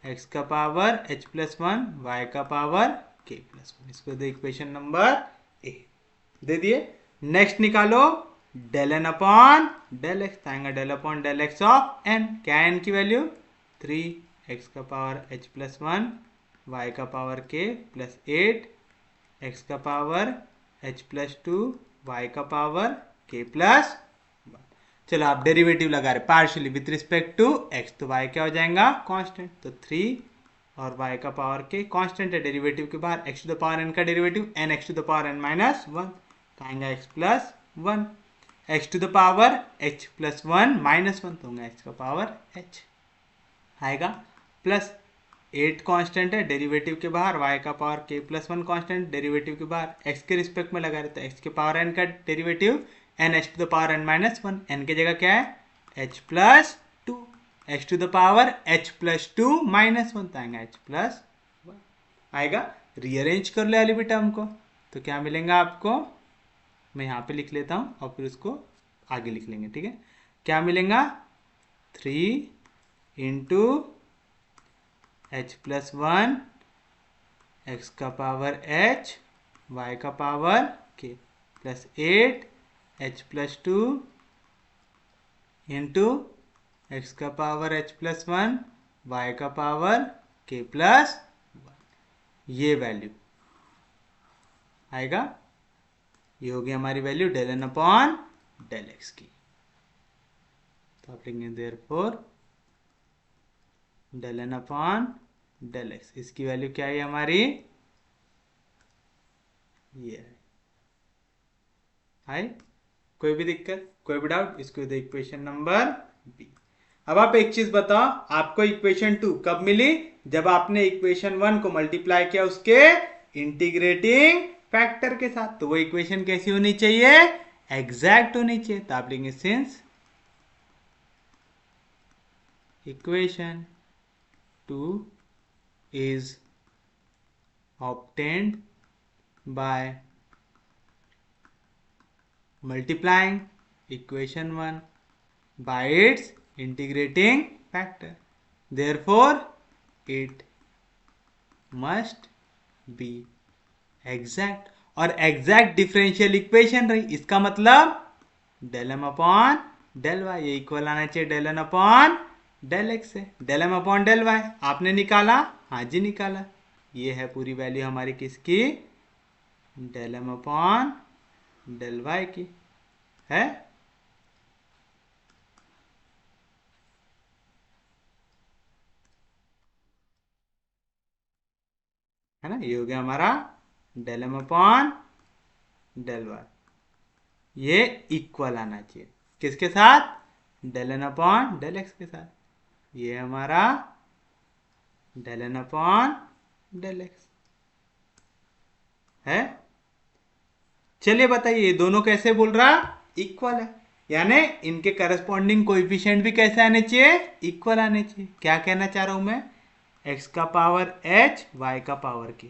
x का पावर h प्लस 1 y का पावर k प्लस 1। इसको दे इक्वेशन नंबर ए दे दिए। नेक्स्ट निकालो del N upon del x, आएगा del upon del x of N. क्या है N की वैल्यू? 3x का पावर h प्लस 1 y का पावर k प्लस 8x का पावर h प्लस 2 y का पावर k प्लस 1। चलो आप डेरिवेटिव लगा रहे partially with respect to x, तो y क्या हो जाएगा? कांस्टेंट, तो 3 और y का पावर k कांस्टेंट है डेरिवेटिव के बाहर, x to the power n का derivative n x to the power n minus 1, तो आएगा x plus 1, x to the power h plus 1 minus 1, तो होगा x का पावर h आएगा। प्लस 8 कांस्टेंट है डेरिवेटिव के बाहर, y का power k plus 1 constant derivative के बाहर, x के रिस्पेक्ट में लगा रहे, तो x के पावर n का derivative n h to the power n minus 1, n की जगह क्या है? h plus 2, x to the power h plus 2 minus 1, तो आएगा h प्लस 1 आएगा। रीअरेंज कर लो एलिमेंट टर्म को, तो क्या मिलेगा आपको? मैं यहाँ पे लिख लेता हूँ और फिर उसको आगे लिख लेंगे, ठीक है। क्या मिलेगा? 3 इंटू h प्लस 1 x का पावर h y का power k plus 8 h plus 2 into x का पावर h प्लस 1 y का पावर k प्लस 1, ये वैल्यू आएगा। ये होगी हमारी value del N upon del x की। तो आप लिखेंगे therefore del N upon del x, इसकी वैल्यू क्या है हमारी, ये है। कोई भी दिक्कत, कोई भी डाउट, इसको दे इक्वेशन नंबर बी। अब आप एक चीज बताओ, आपको इक्वेशन 2 कब मिली, जब आपने इक्वेशन 1 को मल्टीप्लाई किया उसके इंटीग्रेटिंग फैक्टर के साथ। तो वो इक्वेशन कैसी होनी चाहिए, एग्जैक्ट होनी चाहिए। तो आप लिखेंगे since equation 2 is obtained by multiplying equation 1 by its integrating factor, therefore it must be exact। और एग्जैक्ट डिफरेंशियल इक्वेशन रही, इसका मतलब del M upon del y, ये इक्वल आना चाहिए del N upon del x से। Del M upon del y आपने निकाला, हाँ जी निकाला, ये है पूरी वैल्यू हमारी किसकी, del M upon del y की है। है ना, ये हो गया हमारा del M upon del y, ये इक्वल आना चाहिए किसके साथ, del N upon del x के साथ। ये हमारा del N upon del x है। चलिए बताइए, ये दोनों कैसे बोल रहा, इक्वल है, यानी इनके करस्पॉन्डिंग कोएफिशिएंट भी कैसे आने चाहिए, इक्वल आने चाहिए। क्या कहना चाह रहा हूं मैं, x का पावर h y का पावर k,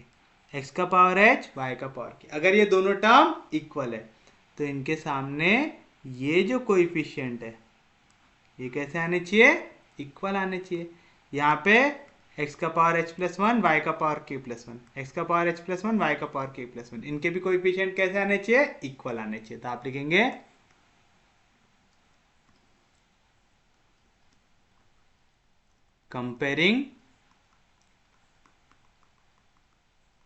x का पावर h y का पावर k, अगर ये दोनों टर्म इक्वल है तो इनके सामने ये जो कोएफिशिएंट है ये कैसे आने चाहिए, इक्वल आने चाहिए। यहाँ पे x का पावर h प्लस 1 y का पावर k प्लस 1, x का पावर h प्लस 1 y का पावर k प्लस 1, इनके भी कोएफिशिएंट कैसे आने चाहिए, इक्वल आने चाहिए। तो आप लिखेंगे कंपेयरिंग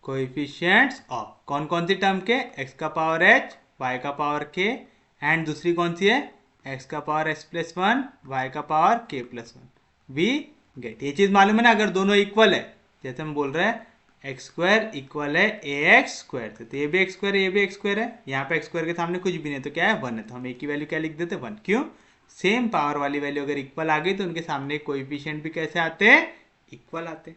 कोएफिशिएंट्स ऑफ, कौन कौन सी टर्म के, x का पावर h y का पावर k, एंड दूसरी कौन सी है, x का पावर h प्लस 1 y का power k plus 1, we get. ये चीज मालूम है ना, अगर दोनों इक्वल है, जैसे हम बोल रहे हैं एक्स स्क्वायर इक्वल है ए एक्स स्क्वायर, तो ये भी एक्स स्क्वायर ये भी एक्स स्क्वायर है, यहाँ पे एक्स स्क्वायर के सामने कुछ भी नहीं तो क्या है, 1 है, तो हम एक की वैल्यू क्या लिख देते, 1। क्यों, सेम पावर वाली वैल्यू अगर इक्वल आ गई तो उनके सामने कोएफिशिएंट भी कैसे आते हैं, इक्वल आते।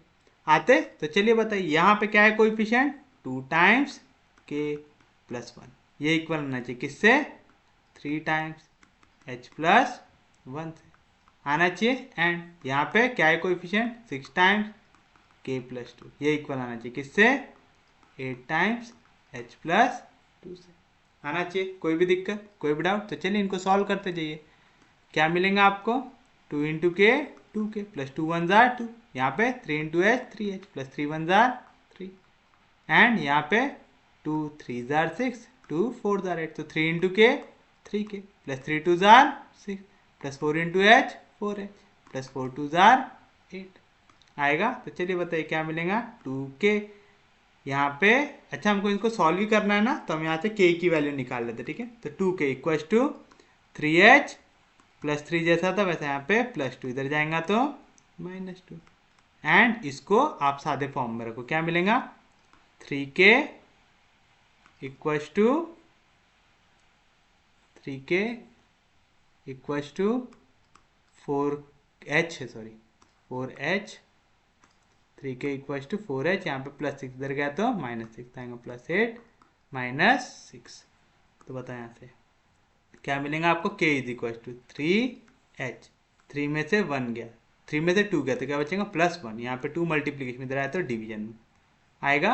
तो चलिए बताइए, यहाँ पे क्या है कोएफिशिएंट, 2 टाइम्स k प्लस 1, ये इक्वल होना चाहिए किससे, 3 टाइम्स h प्लस 1 से आना चाहिए। एंड यहाँ पे क्या है कोएफिशिएंट, 6 टाइम्स k प्लस 2, ये इक्वल आना चाहिए किससे, 8 टाइम्स h प्लस 2 से आना चाहिए। कोई भी दिक्कत, कोई भी डाउट, तो चलिए इनको सॉल्व करते जाइए। क्या मिलेगा आपको, 2 इंटू के 2k प्लस 2 1 जार 2, यहाँ पे 3 into H 3h plus 3 1 jar 3, and यहाँ पे 2 3 जार 6 2 4 जार 8, तो 3 इंटू के 3k प्लस 3 2 जार 6 plus 4 into H 4h plus 4 2 jar 8 आएगा। तो चलिए बताइए क्या मिलेगा, 2k यहाँ पे, अच्छा हमको इनको सॉल्व ही करना है ना, तो हम यहाँ से k की वैल्यू निकाल लेते, ठीक है। तो 2k equals to 3h plus 3 जैसा था वैसे यहाँ पे प्लस 2 इधर जाएगा तो -2, एंड इसको आप सादे फॉर्म में रखो, क्या मिलेगा, 3k equals to 4h, sorry 4h, 3k equals to 4h, यहाँ पे प्लस 6 इधर गया तो -6 आएगा, प्लस 8 -6। तो बताओ यहाँ से क्या मिलेगा आपको, k is equal to 3h, 3 में से 1 गया, 3 में से 2 गया तो क्या बचेगा, +1, यहाँ पे 2 मल्टीप्लीकेशन इधर आया तो डिवीजन में आएगा।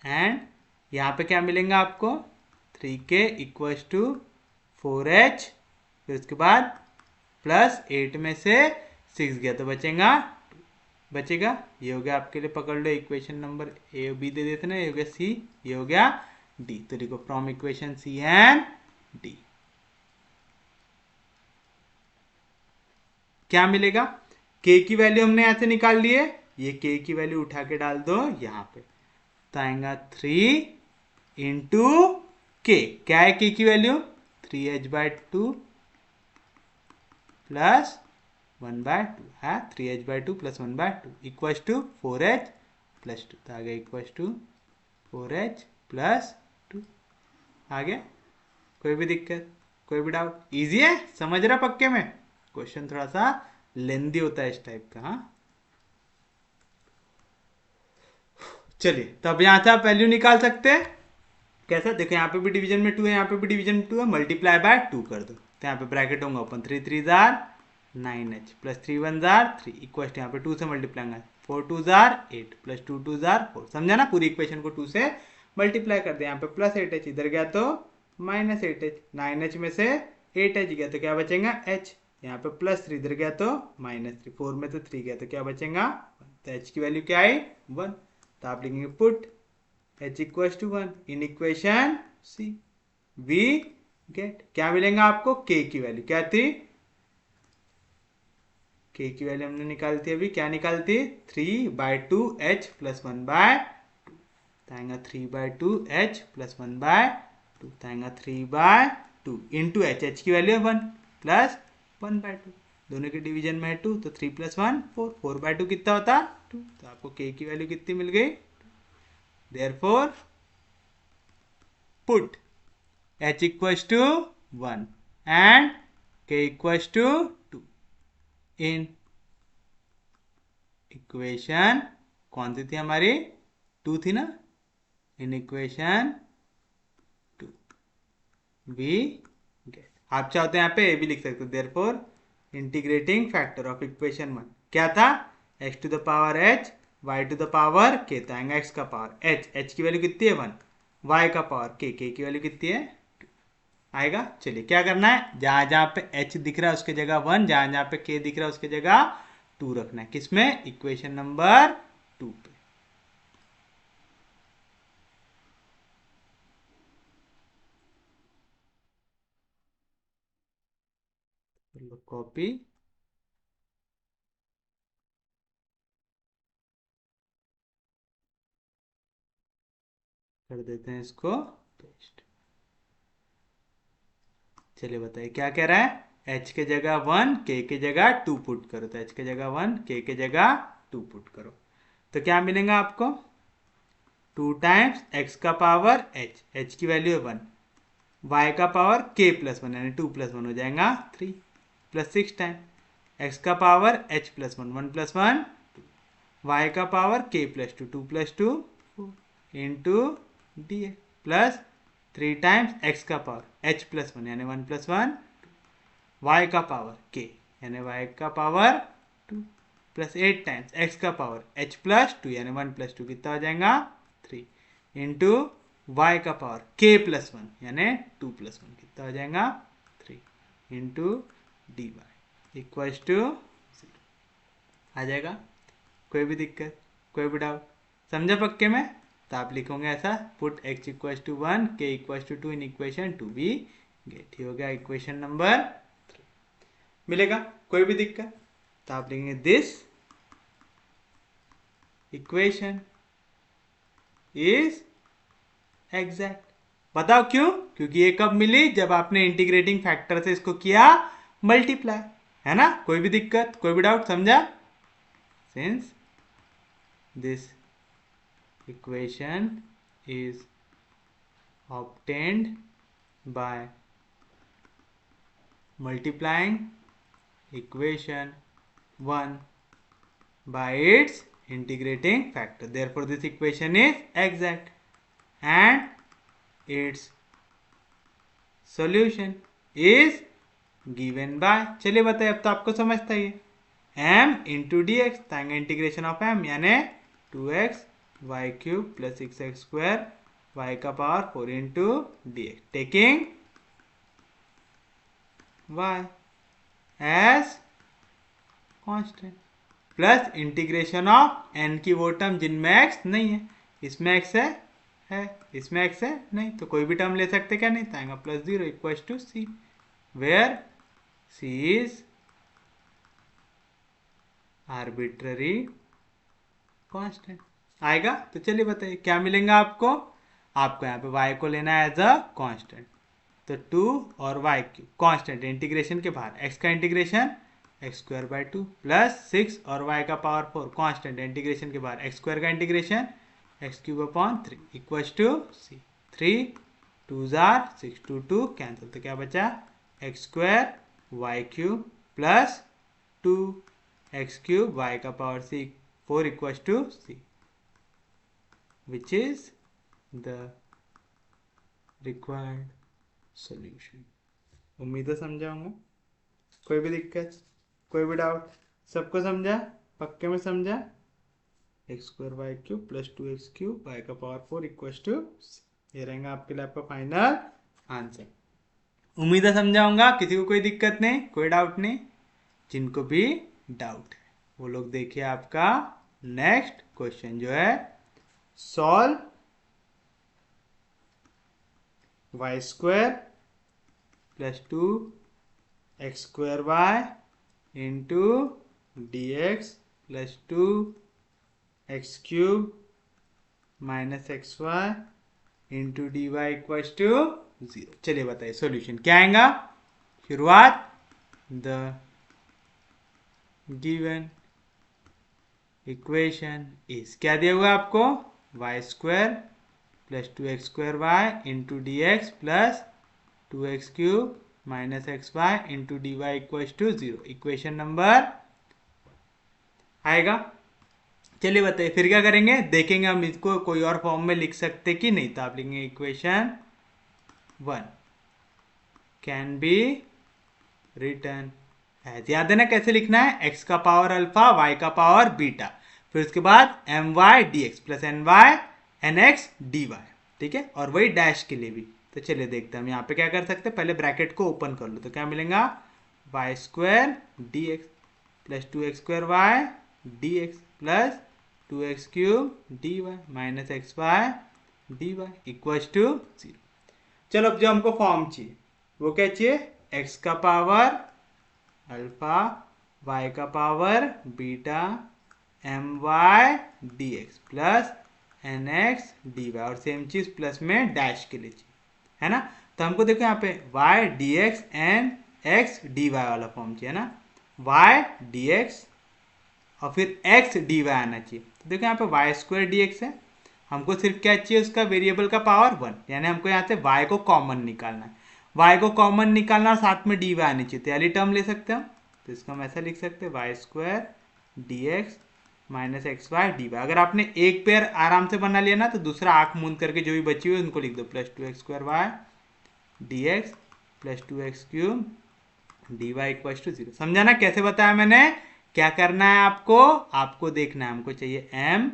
एंड यहाँ पे क्या मिलेगा आपको, 3k इक्वल्स टू 4h, फिर उसके बाद प्लस 8 में से 6 गया तो बचेगा, ये हो गया आपके लिए, पकड़ लो इक्वेशन नंबर ए और बी दे देते ना, ये हो गया सी, ये हो गया डी। तो देखो from equation c and d क्या मिलेगा, k की वैल्यू हमने ऐसे निकाल ली है, ये k की वैल्यू उठा के डाल दो यहाँ पे, तो आएगा 3 इंटू k, क्या है k की वैल्यू 3h/2 प्लस 1/2 है, 3h/2 plus 1/2 equals to 4h plus 2। तो आगे इक्वल्स टू 4h प्लस 2। आगे कोई भी दिक्कत, कोई भी डाउट? इजी है, समझ रहा पक्के में? क्वेश्चन थोड़ा सा लेंदी होता है इस टाइप का। हाँ चलिए, तो अब यहां से आप वैल्यू निकाल सकते हैं। कैसा? देखो यहाँ पे भी डिवीजन में 2 है, यहाँ पे भी डिवीजन में 2 है, मल्टीप्लाई बाय 2 कर दो। तो यहाँ पे ब्रैकेट होगा open, 3 3 jar 9h plus 3 1 jar 3 equal यहाँ पे 2 से मल्टीप्लाई होगा, 4 2 जार 8 प्लस 2 2 जार 4। समझा ना? पूरी इक्वेशन को 2 से मल्टीप्लाई कर दिया। यहाँ पे प्लस 8h इधर गया तो माइनस 8h, 9h में से 8h गया तो क्या बचेगा h। यहाँ पे प्लस 3 इधर गया तो माइनस 3, 4 में से 3 गया तो क्या बचेगा 1। तो h की वैल्यू क्या आई 1। तो आप लिखेंगे put h equals to 1 in equation c. We get क्या मिलेगा आपको? k की वैल्यू क्या थी? k की वैल्यू हमने निकाली थी अभी, क्या निकालती? 3/2 h प्लस 1/2 आएगा 3/2 h प्लस 1/2 आएगा 3/2 इंटू h की वैल्यू है 1 प्लस 1/2, दोनों के डिवीजन में है 2 तो 3 प्लस 1 4, 4/2 कितना होता 2। तो आपको k की वैल्यू कितनी मिल गई? Therefore, put h equals to 1 and k equals to 2 in equation कौन सी थी हमारी? 2 थी ना? In equation 2 we get. आप चाहते हैं यहाँ पे ए भी लिख सकते हो। Therefore integrating factor of equation 1 क्या था? x to the power h y to the power k। तो आएगा x का पावर h की वैल्यू कितनी है 1, y का पावर k की वैल्यू कितनी है 2 आएगा। चलिए क्या करना है, जहां जहां पे h दिख रहा है उसके जगह 1, जहां जहां पे k दिख रहा है उसके जगह 2 रखना है। किसमें? इक्वेशन नंबर 2 पे। कॉपी कर देते हैं इसको पेस्ट। चलिए बताइए क्या कह रहा है? h के जगह 1 k के जगह 2 पुट करो। तो h के जगह 1 k के जगह 2 पुट करो तो क्या मिलेगा आपको? 2 टाइम्स x का पावर h की वैल्यू है 1, y का पावर k प्लस 1 यानी 2 प्लस 1 हो जाएगा 3 प्लस 6 टाइम x का power h plus 1 1 plus 1 2, y का power k plus 2 2 plus 2 4 into D plus 3 times x का पावर h प्लस 1 यानी 1 प्लस 1 y का पावर k यानी y का पावर 2 प्लस 8 टाइम्स x का पावर h प्लस 2 यानी 1 plus 2 कितना हो जाएगा 3 इंटू y का पावर k प्लस 1 यानी 2 प्लस 1 कितना हो जाएगा 3 into d Y equals to 0 आ जाएगा। कोई भी दिक्कत, कोई भी डाउट? समझा पक्के में? तो आप लिखोगे ऐसा, put x equals to 1 k equals to 2 in equation 2 we get. हो गया इक्वेशन नंबर 3। मिलेगा? कोई भी दिक्कत? तो आप लिखेंगे दिस इक्वेशन इज एग्जैक्ट। बताओ क्यों? क्योंकि ये कब मिली? जब आपने इंटीग्रेटिंग फैक्टर से इसको किया मल्टीप्लाई, है ना? कोई भी दिक्कत, कोई भी डाउट? समझा? Since this equation is obtained by multiplying equation 1 by its integrating factor. Therefore, this equation is exact and its solution is given by, चलिए बताइए, अब तो आपको समझता ही है, m इंटू डी एक्स ताएंगे इंटीग्रेशन ऑफ m यानी 2x y cube plus 6x square y का power 4 into d x taking y as constant plus integration of n की वो टर्म जिनमें x नहीं है, इसमें x है इसमें x है नहीं, तो कोई भी टर्म ले सकते क्या? नहीं, तो आएगा plus 0 equals to c where c is arbitrary constant आएगा। तो चलिए बताइए क्या मिलेगा आपको? आपको यहाँ पे y को लेना है एज अ कांस्टेंट तो 2 और वाई क्यूब कॉन्स्टेंट इंटीग्रेशन के बाहर, एक्स का integration x square by 2 plus 6 और वाई का पावर 4 कॉन्स्टेंट इंटीग्रेशन के बाहर, एक्स स्क्वायर का integration x cube upon 3 equals to c. 3 2 जार 6 2 2 कैंसिल, तो क्या बचा x square y cube plus 2 x cube y का power 4 equals to c, which is the required solution. उम्मीद है समझा होगा। कोई भी दिक्कत, कोई भी डाउट? सबको समझा? पक्के में समझा? X square y cube plus 2 x cube y का पावर 4 इक्वल्स टू, ये रहेगा आपके लिए आपका फाइनल आंसर। उम्मीद है समझा होगा। किसी को कोई दिक्कत नहीं, कोई डाउट नहीं? जिनको भी डाउट है वो लोग देखिए आपका नेक्स्ट क्वेश्चन जो है, solve y square plus 2 x square y into d x plus 2 x cube minus x y into d Y equals to 0। चलिए बताइए सॉल्यूशन क्या आएगा। शुरुआत, द गिवन इक्वेशन इज, क्या दिया हुआ आपको, y square plus 2 x square y into d x plus 2 x cube minus x y into d Y equals to 0। Equation number आएगा। चलिए बताइए फिर क्या करेंगे, देखेंगे हम इसको कोई और फॉर्म में लिख सकते कि नहीं। तो आप लिखेंगे equation 1 can be written as, याद है ना कैसे लिखना है, एक्स का पावर अल्फा वाई का पावर बीटा, फिर उसके बाद m y D x plus n y n x d y, ठीक है। और वही डैश के लिए भी। तो चलिए देखते हैं हम यहाँ पे क्या कर सकते हैं। पहले ब्रैकेट को ओपन कर लो, तो क्या मिलेगा, Y square D x plus 2 x square Y D x plus 2 x cube D Y minus x Y D Y equals to 0। चलो अब जो हमको फॉर्म चाहिए वो क्या चाहिए, एक्स का पावर अल्फा वाई का power beta m y D x plus n x d y, और सेम चीज प्लस में डैश के लिए चाहिए, है ना। तो हमको देखो यहाँ पे y D x n x d y वाला फॉर्म चाहिए ना, वाई डी एक्स और फिर एक्स डी वाई आना चाहिए। तो देखो यहाँ पे वाई स्क्वायर डी एक्स है, हमको सिर्फ क्या चाहिए, उसका वेरिएबल का पावर 1, यानी हमको यहाँ से वाई को कॉमन निकालना है। वाई को कॉमन निकालना और साथ में डी वाई आनी चाहिए, तो याली टर्म ले सकते हैं हम। तो इसको हम ऐसा लिख सकते हैं, y square D x minus x Y D y. अगर आपने एक पेयर आराम से बना लिया ना, तो दूसरा आंख मूंद करके जो भी बची हुई उनको लिख दो, plus 2 x square Y D x plus 2 x cube D y equal to 0। समझा ना कैसे बताया मैंने। क्या करना है आपको, आपको देखना है, हमको चाहिए m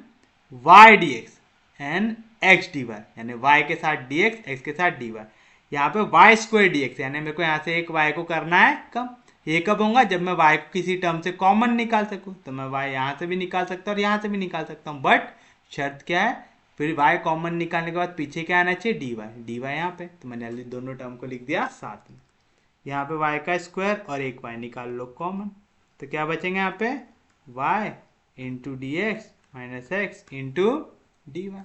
y D x n x d y, यानी वाई के साथ डी एक्स, एक्स के साथ डी वाई। यहाँ पे वाई स्क्वायर डी एक्स, यानी मेरे को यहाँ से एक वाई को करना है कम। ये कब होगा, जब मैं वाई को किसी टर्म से कॉमन निकाल सकूँ। तो मैं वाई यहाँ से भी निकाल सकता हूँ और यहाँ से भी निकाल सकता हूँ, बट शर्त क्या है, फिर वाई कॉमन निकालने के बाद पीछे क्या आना चाहिए, डी वाई यहाँ पे। तो मैंने दोनों टर्म को लिख दिया साथ में। यहाँ पे वाई का स्क्वायर और एक वाई निकाल लो कॉमन, तो क्या बचेंगे यहाँ पे, y into d x minus x into d y.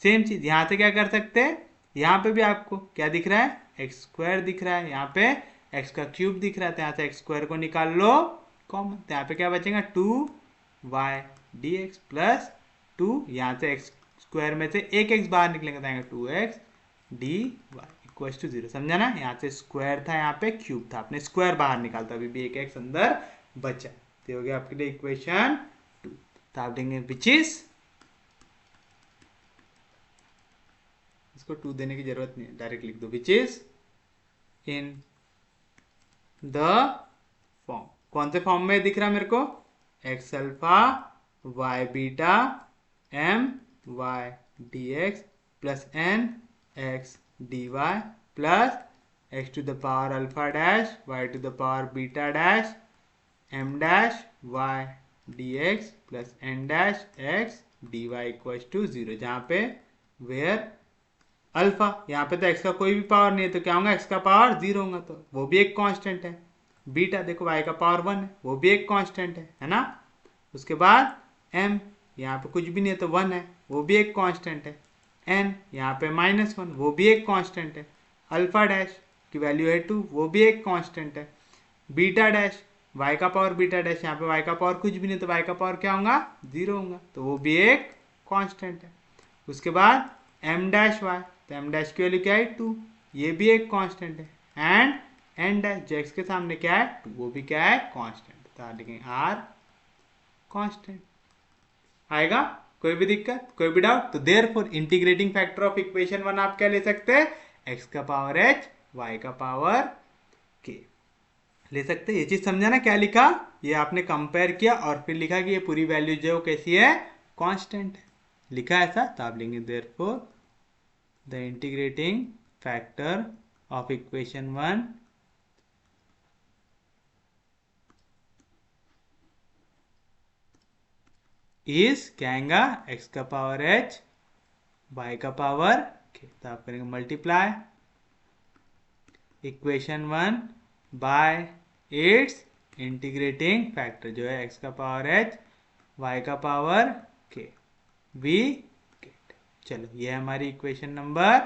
Same चीज यहाँ से क्या कर सकते हैं, यहाँ पे भी आपको क्या दिख रहा है, एक्स स्क्वायर दिख रहा है, यहाँ पे एक्स का क्यूब दिख रहा है, तो यहाँ से एक्स स्क्वायर को निकाल लो कॉमन, तो यहाँ पे क्या बचेगा, 2 वाई डी एक्स प्लस 2, यहाँ से एक्स स्क्वायर में से एक एक्स बाहर निकलेंगे तो आएगा 2x D y equal to 0। समझा ना, यहाँ से स्क्वायर था, यहाँ पे क्यूब था, आपने स्क्वायर बाहर निकालता, अभी भी एक एक्स अंदर बचा। तो हो गया आपके लिए इक्वेशन 2। तो आप देंगे विच इज, इसको 2 देने की जरूरत नहीं है, डायरेक्ट लिख दो, which is in the form. कौन से फॉर्म में दिख रहा है मेरे को, x alpha y beta m y D x plus n x d y plus x to the power alpha dash y to the power beta dash m dash y D x plus n dash x d y equal to 0, जहाँ पे where alpha, यहाँ पे तो x का कोई भी power नहीं है, तो क्या होगा, एक्स का पावर 0 होगा, तो वो भी एक कांस्टेंट है। बीटा देखो वाई का पावर 1 है, वो भी एक कांस्टेंट है ना। उसके बाद एम, यहाँ पे कुछ भी नहीं है तो 1 है, वो भी एक कांस्टेंट है। एन यहाँ पे -1, वो भी एक कांस्टेंट है। अल्फा डैश की वैल्यू है 2, वो भी एक कांस्टेंट है। बीटा डैश y का पावर बीटा डैश, यहाँ पे y का पावर कुछ भी नहीं तो y का पावर क्या होगा 0 होगा, तो वो भी एक कांस्टेंट है। उसके बाद m डैश y, तो m डैश की वैल्यू क्या है 2, ये भी एक कांस्टेंट है। एंड n डैश जो x के सामने क्या है 2, वो भी क्या है कांस्टेंट, तो लिखेंगे r कांस्टेंट। आएगा? कोई भी दिक्कत, कोई भी डाउट? तो therefore integrating factor of equation 1 आप क्या ले सकते हैं, x का पावर h y का पावर k ले सकते हैं। ये चीज समझा ना, क्या लिखा, ये आपने कंपेयर किया और फिर लिखा कि ये पूरी वैल्यू जो कैसी है, कांस्टेंट है, लिखा ऐसा, तो आप लेंगे therefore the integrating factor of equation 1 is क्या आएगा, x का पावर h y का पावर k, तो आप करेंगे multiply equation 1 by its integrating factor जो है x का पावर h y का पावर k, वी गेट। चलो ये है हमारी इक्वेशन नंबर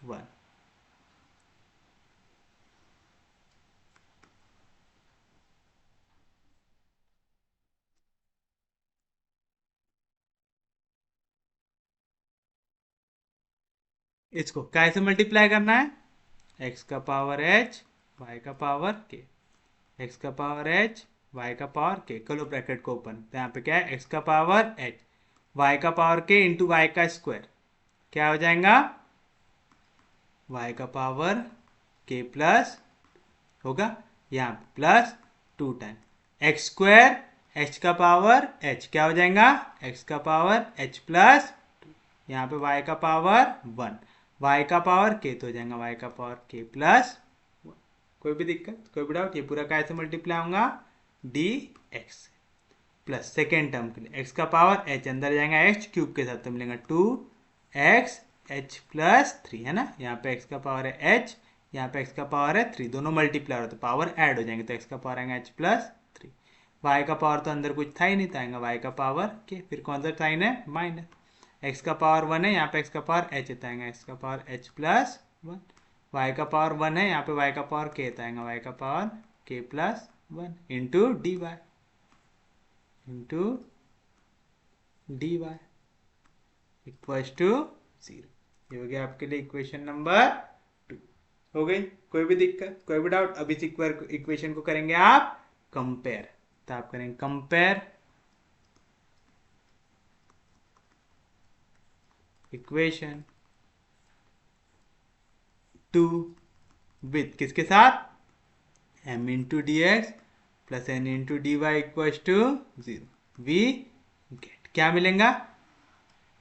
1। इसको कैसे मल्टीप्लाई करना है, x का पावर h y का पावर k, x का पावर h y का पावर k, करो ब्रैकेट को ओपन, तो यहाँ पे क्या है x का पावर h y का पावर k इंटू y का स्क्वायर, क्या हो जाएगा y का पावर k प्लस होगा यहाँ पे plus 2 time x square h का पावर h, क्या हो जाएगा x का पावर h प्लस यहाँ पे y का पावर 1, y का पावर k तो हो जाएगा y का पावर k प्लस 1। कोई भी दिक्कत, कोई भी डाउट? ये पूरा कैसे मल्टीप्लाई होगा, dx प्लस सेकेंड टर्म के लिए x का पावर h अंदर जाएगा h क्यूब के साथ, तो मिलेगा 2x h प्लस 3 है ना, यहाँ पे x का पावर है h, यहाँ पे x का पावर है 3, दोनों मल्टीप्लाई हो तो पावर ऐड हो जाएंगे, तो x का पावर आएगा h प्लस 3, y का पावर तो अंदर कुछ था ही नहीं, तो आएगा y का पावर k, फिर कौन सा साइन है माइनस, x का पावर 1 है, यहाँ पे x का पावर h है, आएगा x का पावर h प्लस 1, y का पावर 1 है, यहाँ पे y का पावर k, आएगा y का power k plus 1 into dy into dy equals to 0। ये हो गया आपके लिए इक्वेशन नंबर 2, हो गई? कोई भी दिक्कत, कोई भी डाउट? अब इस इक्वेशन को करेंगे आप कंपेयर, तो आप करेंगे कंपेयर इक्वेशन 2 विथ किसके साथ, m into d x plus n into d Y equals to 0, we get क्या मिलेगा,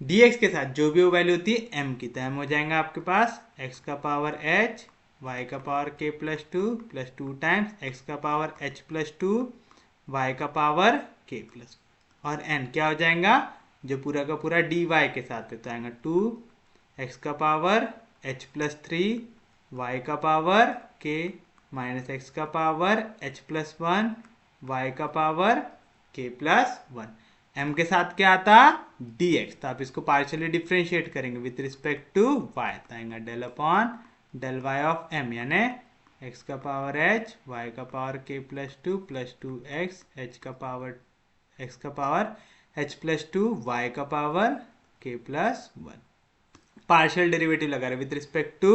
dx के साथ जो भी वो वैल्यू होती है m की, तो m हो जाएगा आपके पास x का पावर h y का power k plus 2 plus 2 times x का पावर h प्लस 2 y का पावर k प्लस, और n क्या हो जाएगा, जो पूरा का पूरा dy के साथ है, तो आएगा 2 x का पावर h प्लस 3 y का पावर k माइनस x का पावर h प्लस 1 y का पावर k प्लस 1, m के साथ क्या आता dx, तो आप इसको पार्शियली डिफ्रेंशिएट करेंगे विथ रिस्पेक्ट टू y, तो आएगा del upon del y of m, यानी x का पावर h y का power k plus 2 plus 2x h का पावर x का पावर h प्लस 2 y का power k plus 1, partial derivative लगा रहे विद रिस्पेक्ट टू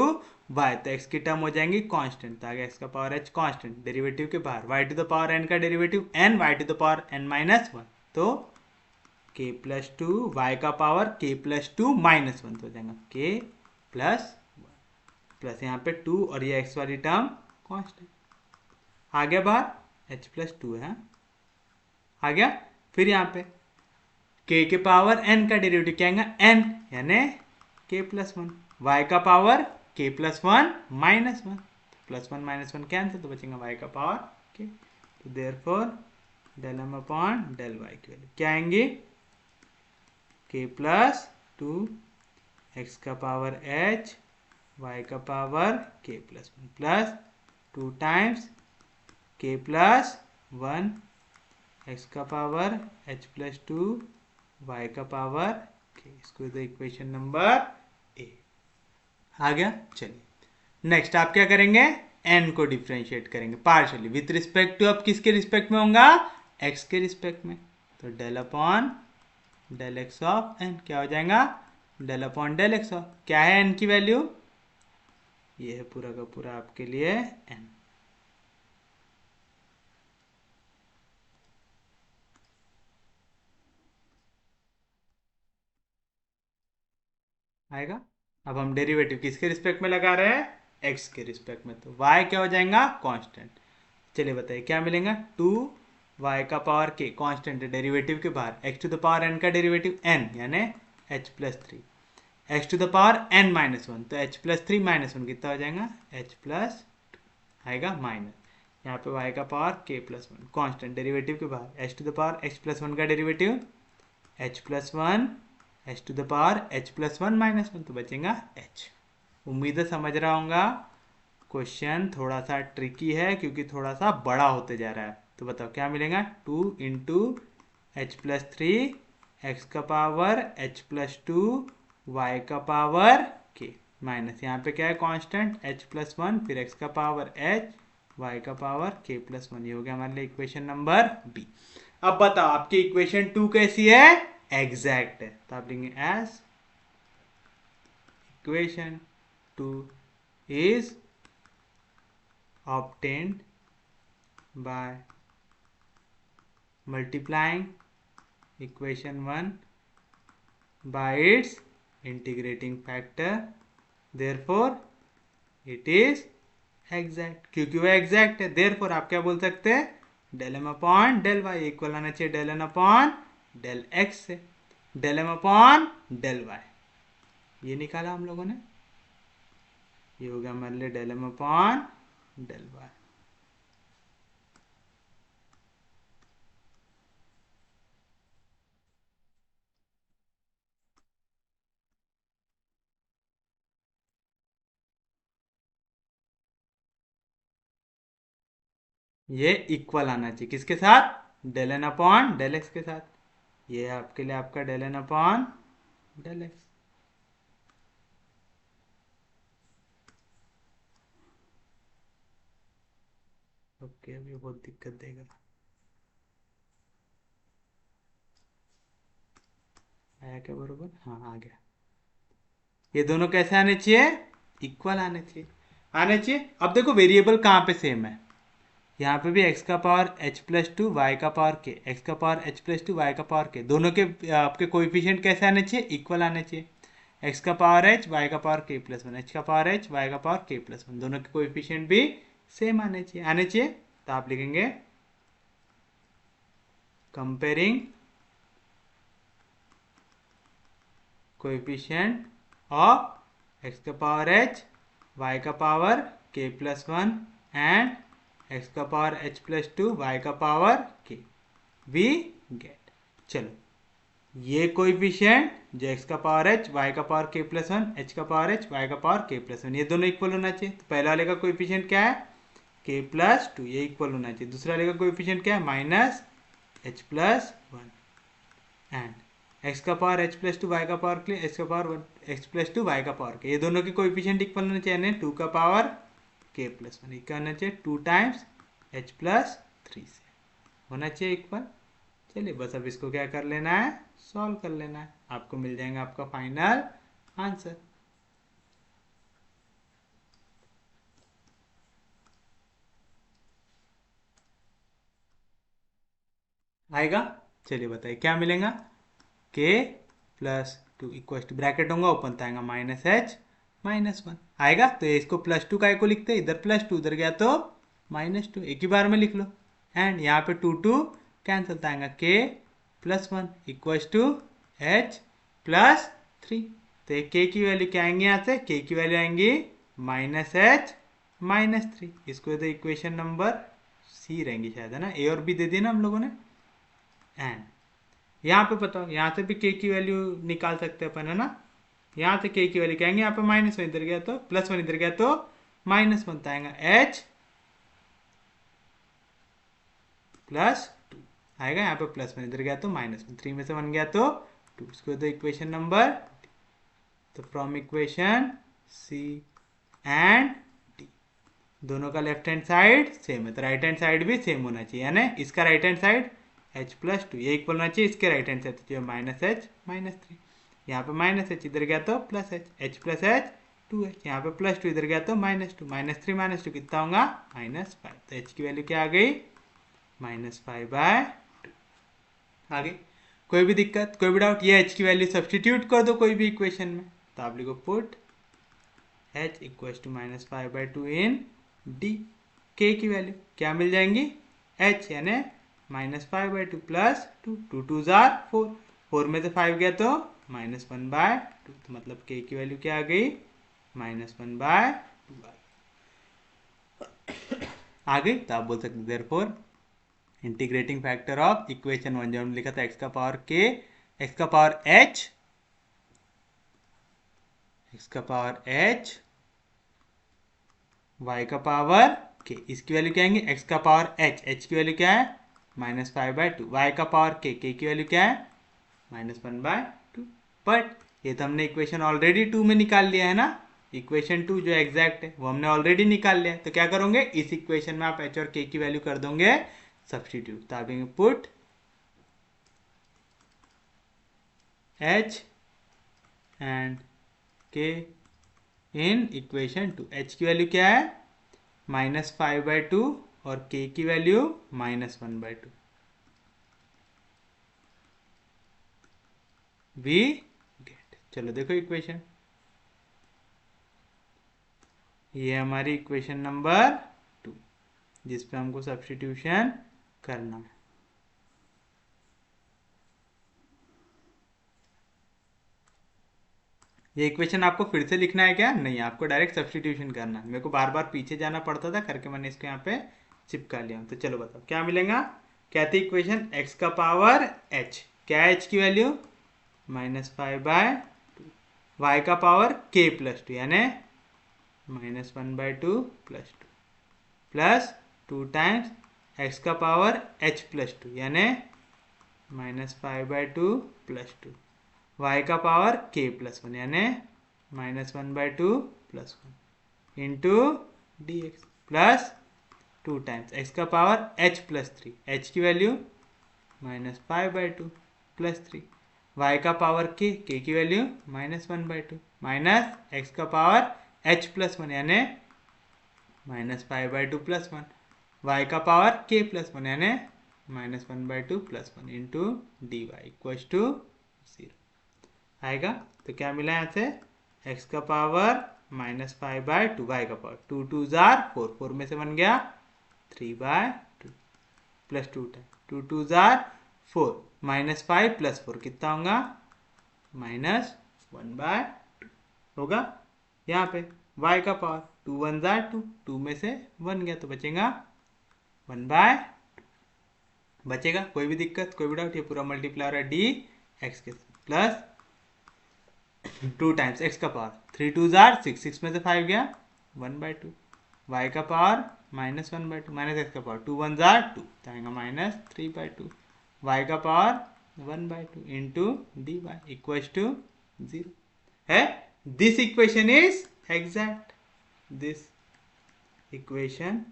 y, तो x की टर्म हो जाएंगी कांस्टेंट, तो आगे x का पावर h कांस्टेंट, डेरिवेटिव के बाहर y to the power n का derivative n, y to the power n minus 1, तो k प्लस 2 y का पावर k प्लस 2 माइनस 1, तो हो जाएगा k प्लस 1 प्लस यहाँ पे 2 और ये x वाली टर्म कांस्टेंट आ गया बाहर, h प्लस 2 है आ गया। फिर यहाँ पे k के पावर n का डेरिवेटिव क्या आएगा n, यानी k प्लस 1, y का power k plus 1 minus 1, plus 1 minus 1 cancel, तो बचेगा y का पावर k, तो therefore del m upon del y की वैल्यू क्या आएंगी, k प्लस 2 x का पावर h y का power k plus 1 plus 2 times k plus 1 x का पावर h प्लस 2 y का पावर k, इसको इक्वेशन नंबर ए आ गया। चलिए नेक्स्ट आप क्या करेंगे, एन को डिफ्रेंशिएट करेंगे पार्शियली विथ रिस्पेक्ट टू, अब किसके रिस्पेक्ट में होगा, एक्स के रिस्पेक्ट में। तो del upon del x of N क्या हो जाएगा, del upon del x of, क्या है एन की वैल्यू, ये है पूरा का पूरा आपके लिए एन। आएगा। अब हम डेरिवेटिव किसके रिस्पेक्ट में लगा रहे हैं, एक्स के रिस्पेक्ट में, तो y क्या हो जाएगा, कांस्टेंट। चलिए बताइए क्या मिलेगा, 2y का पावर k कांस्टेंट है डेरिवेटिव के बाहर, x to the power n का डेरिवेटिव n यानी h plus 3, x to the power n minus 1, तो h प्लस 3 माइनस 1 कितना हो जाएगा, h प्लस आएगा माइनस, यहाँ पे y का power k plus 1 constant derivative के बाहर, h to the power x plus 1 का derivative h plus 1, h to the power h plus 1 minus 1, तो बचेगा h। उम्मीद है समझ रहा होगा। क्वेश्चन थोड़ा सा ट्रिकी है क्योंकि थोड़ा सा बड़ा होते जा रहा है। तो बताओ क्या मिलेगा, 2 इंटू एच प्लस 3 एक्स का पावर h प्लस 2 वाई का पावर k माइनस, यहाँ पे क्या है कांस्टेंट h प्लस 1, फिर x का पावर h y का पावर k प्लस 1, ये हो गया हमारे लिए इक्वेशन नंबर बी। अब बताओ आपकी इक्वेशन 2 कैसी है, एग्जैक्ट है, तो आप लिखेंगे as equation 2 is obtained by multiplying equation 1 by its integrating factor, therefore it is exact, क्योंकि वह एग्जैक्ट है। therefore आप क्या बोल सकते हैं, del M upon del y equal आना चाहिए del N upon del x से, del M upon del y ये निकाला हम लोगों ने, ये हो गया हमारे लिए del M upon del y. ये इक्वल आना चाहिए किसके साथ, del N upon del x के साथ, ये है आपके लिए आपका del N upon del x. Okay अभी बहुत दिक्कत देगा, आया क्या बरोबर, हाँ आ गया। ये दोनों कैसे आने चाहिए, इक्वल आने चाहिए, आने चाहिए। अब देखो वेरिएबल कहाँ पे सेम है, यहाँ पे भी x का पावर h प्लस 2 वाई का पावर k, x का पावर h प्लस 2 वाई का पावर k, दोनों के आपके कोएफिशिएंट कैसे आने चाहिए, इक्वल आने चाहिए। x का पावर h वाई का पावर k प्लस 1, h का पावर h वाई का पावर k प्लस 1, दोनों के कोएफिशिएंट भी सेम आने चाहिए, आने चाहिए। तो आप लिखेंगे कंपेयरिंग कोएफिशिएंट ऑफ x का पावर h y का power k plus 1 and x का पावर h प्लस 2 y का पावर k वी गेट। चलो ये कोएफिशिएंट जो x का पावर h y का पावर k प्लस 1, h का पावर h y का पावर k प्लस 1, ये दोनों इक्वल होना चाहिए। तो पहले वाले का कोएफिशिएंट क्या है, k प्लस 2, ये इक्वल होना चाहिए। दूसरा वाले का कोएफिशिएंट क्या है, minus h plus 1 and x का पावर h प्लस 2 y का पावर के लिए x का पावर 1 x प्लस 2 y का पावर के, ये दोनों के कोएफिशिएंट इक्वल होने चाहिए, 2 का पावर k प्लस 1 इक्वल होना चाहिए 2 टाइम्स h प्लस 3 से होना चाहिए इक्वल। चलिए बस अब इसको क्या कर लेना है, सॉल्व कर लेना है, आपको मिल जाएगा आपका फाइनल आंसर। आएगा, चलिए बताइए क्या मिलेगा, k plus 2 equal to bracket होगा ओपन तो आएगा माइनस h माइनस 1 आएगा। तो इसको प्लस 2 का को लिखते हैं, इधर प्लस 2 उधर गया तो माइनस 2, एक ही बार में लिख लो एंड यहाँ पे 2 2 कैंसिल तो आएगा k plus 1 equal to h plus 3। तो k की वैल्यू क्या आएंगी, यहाँ से k की वैल्यू आएंगी माइनस h माइनस 3, इसको तो इक्वेशन नंबर सी रहेंगी शायद, है ना, ए और बी दे दिए ना हम लोगों ने। एंड यहाँ पे बताओ, यहाँ से भी k की वैल्यू निकाल सकते हैं अपन, है ना, यहाँ से k की वैल्यू क्या आएंगे, यहाँ पे माइनस 1 इधर गया तो प्लस 1 इधर गया तो माइनस 1 आएगा h प्लस 2 आएगा, यहाँ पे प्लस 1 इधर गया तो माइनस 1, 3 में से 1 गया तो 2, इसको तो इक्वेशन नंबर। तो फ्रॉम इक्वेशन सी एंड दोनों का लेफ्ट हैंड साइड सेम है तो राइट हैंड साइड भी सेम होना चाहिए, यानी इसका right hand side h plus to ये इक्वल होना चाहिए इसके राइट हैंड साइड, तो माइनस एच माइनस थ्री, यहाँ पे माइनस एच इधर गया तो plus H, H plus H two H, यहाँ पे प्लस टू इधर गया तो माइनस टू, माइनस टू कितना होगा माइनस फाइव, तो एच की वैल्यू क्या आ गई माइनस फाइव बाय टू। आगे कोई भी दिक्कत कोई भी डाउट, ये एच की वैल्यू सब्सटीट्यूट कर दो कोई भी इक्वेशन में, तो आप लिखो put h equal to minus five by two in d, k की वैल्यू क्या मिल जाएंगी h यानी minus five by two plus two, two two जार फोर, फोर में से फाइव गया तो माइनस वन बाय टू, तो मतलब k की वैल्यू क्या आ गई माइनस वन बाय टू आ गई। तो आप बोल सकते therefore integrating factor of equation one, जो हमने लिखा था x का पावर k, x का पावर h, x का पावर h, y का पावर k, इसकी वैल्यू क्या आएंगे x का पावर h, h की वैल्यू क्या है minus five by to, y का पावर k, k की वैल्यू क्या है minus one by to. But ये तो हमने इक्वेशन ऑलरेडी टू में निकाल लिया है ना, इक्वेशन टू जो एग्जैक्ट है वो हमने ऑलरेडी निकाल लिया है, तो क्या करोगे इस इक्वेशन में आप h और k की वैल्यू कर दोगे सब्सटीट्यूट, तो आप put h and k in equation two, h की वैल्यू क्या है माइनस फाइव बाई टू और k की value minus one by two, we get. चलो देखो इक्वेशन, ये हमारी इक्वेशन नंबर टू जिस पे हमको सब्स्टिट्यूशन करना है। ये इक्वेशन आपको फिर से लिखना है क्या, नहीं आपको डायरेक्ट सब्स्टिट्यूशन करना है, मेरे को बार बार पीछे जाना पड़ता था करके मैंने इसको यहाँ पे चिपका लिया। तो चलो बताओ क्या मिलेगा, कहते इक्वेशन x का पावर h, क्या है h की value minus five by two, y का पावर k प्लस टू यानी minus one by two plus two, plus two times x का पावर h प्लस टू यानी minus five by two plus two, y का power k plus one यानी minus one by two plus one into d x, plus two times x का power h plus three, h की value minus five by two plus three, y का power k, k की value minus one by two, minus x का power h plus one यानी minus five by two plus one, y का power k plus one यानी minus one by two plus one into d y equal to zero आएगा। तो क्या मिला यहाँ से x का power minus five by two, y का पावर टू टू जार फोर, फोर में से बन गया three by two plus two time two two जार four, minus five plus four कितना होगा माइनस वन बाय टू होगा। यहाँ पे y का पावर टू वन जार टू, टू में से वन गया तो बचेगा वन बाय टू बचेगा। कोई भी दिक्कत कोई भी डाउट, ये पूरा मल्टीप्लाई हो रहा है डी एक्स के प्लस टू टाइम्स x का पावर थ्री टू जार सिक्स, सिक्स में से फाइव गया वन बाई टू, y का power minus one by two minus x का पावर टू वन जार टू तो आएगा minus three by two, y का power one by two into d y equal to zero है। This equation is exact, this equation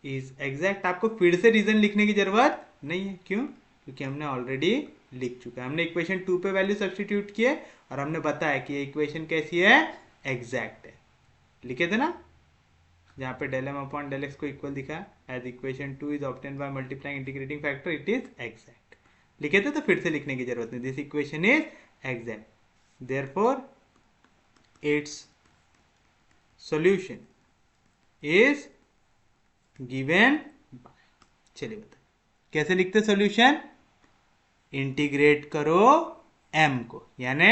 is exact. आपको फिर से reason लिखने की जरूरत नहीं है, क्यों, क्योंकि हमने ऑलरेडी लिख चुका है, हमने इक्वेशन टू पे वैल्यू सब्स्टिट्यूट किए और हमने बताया कि ये इक्वेशन कैसी है एग्जैक्ट है, लिखे थे ना जहाँ पे del M upon del x को इक्वल दिखा as equation two is obtained by multiplying integrating factor it is exact, लिखे थे तो फिर से लिखने की जरूरत नहीं, this equation is exact therefore its solution is given by. चलिए बताइए कैसे लिखते सॉल्यूशन, इंटीग्रेट करो m को यानी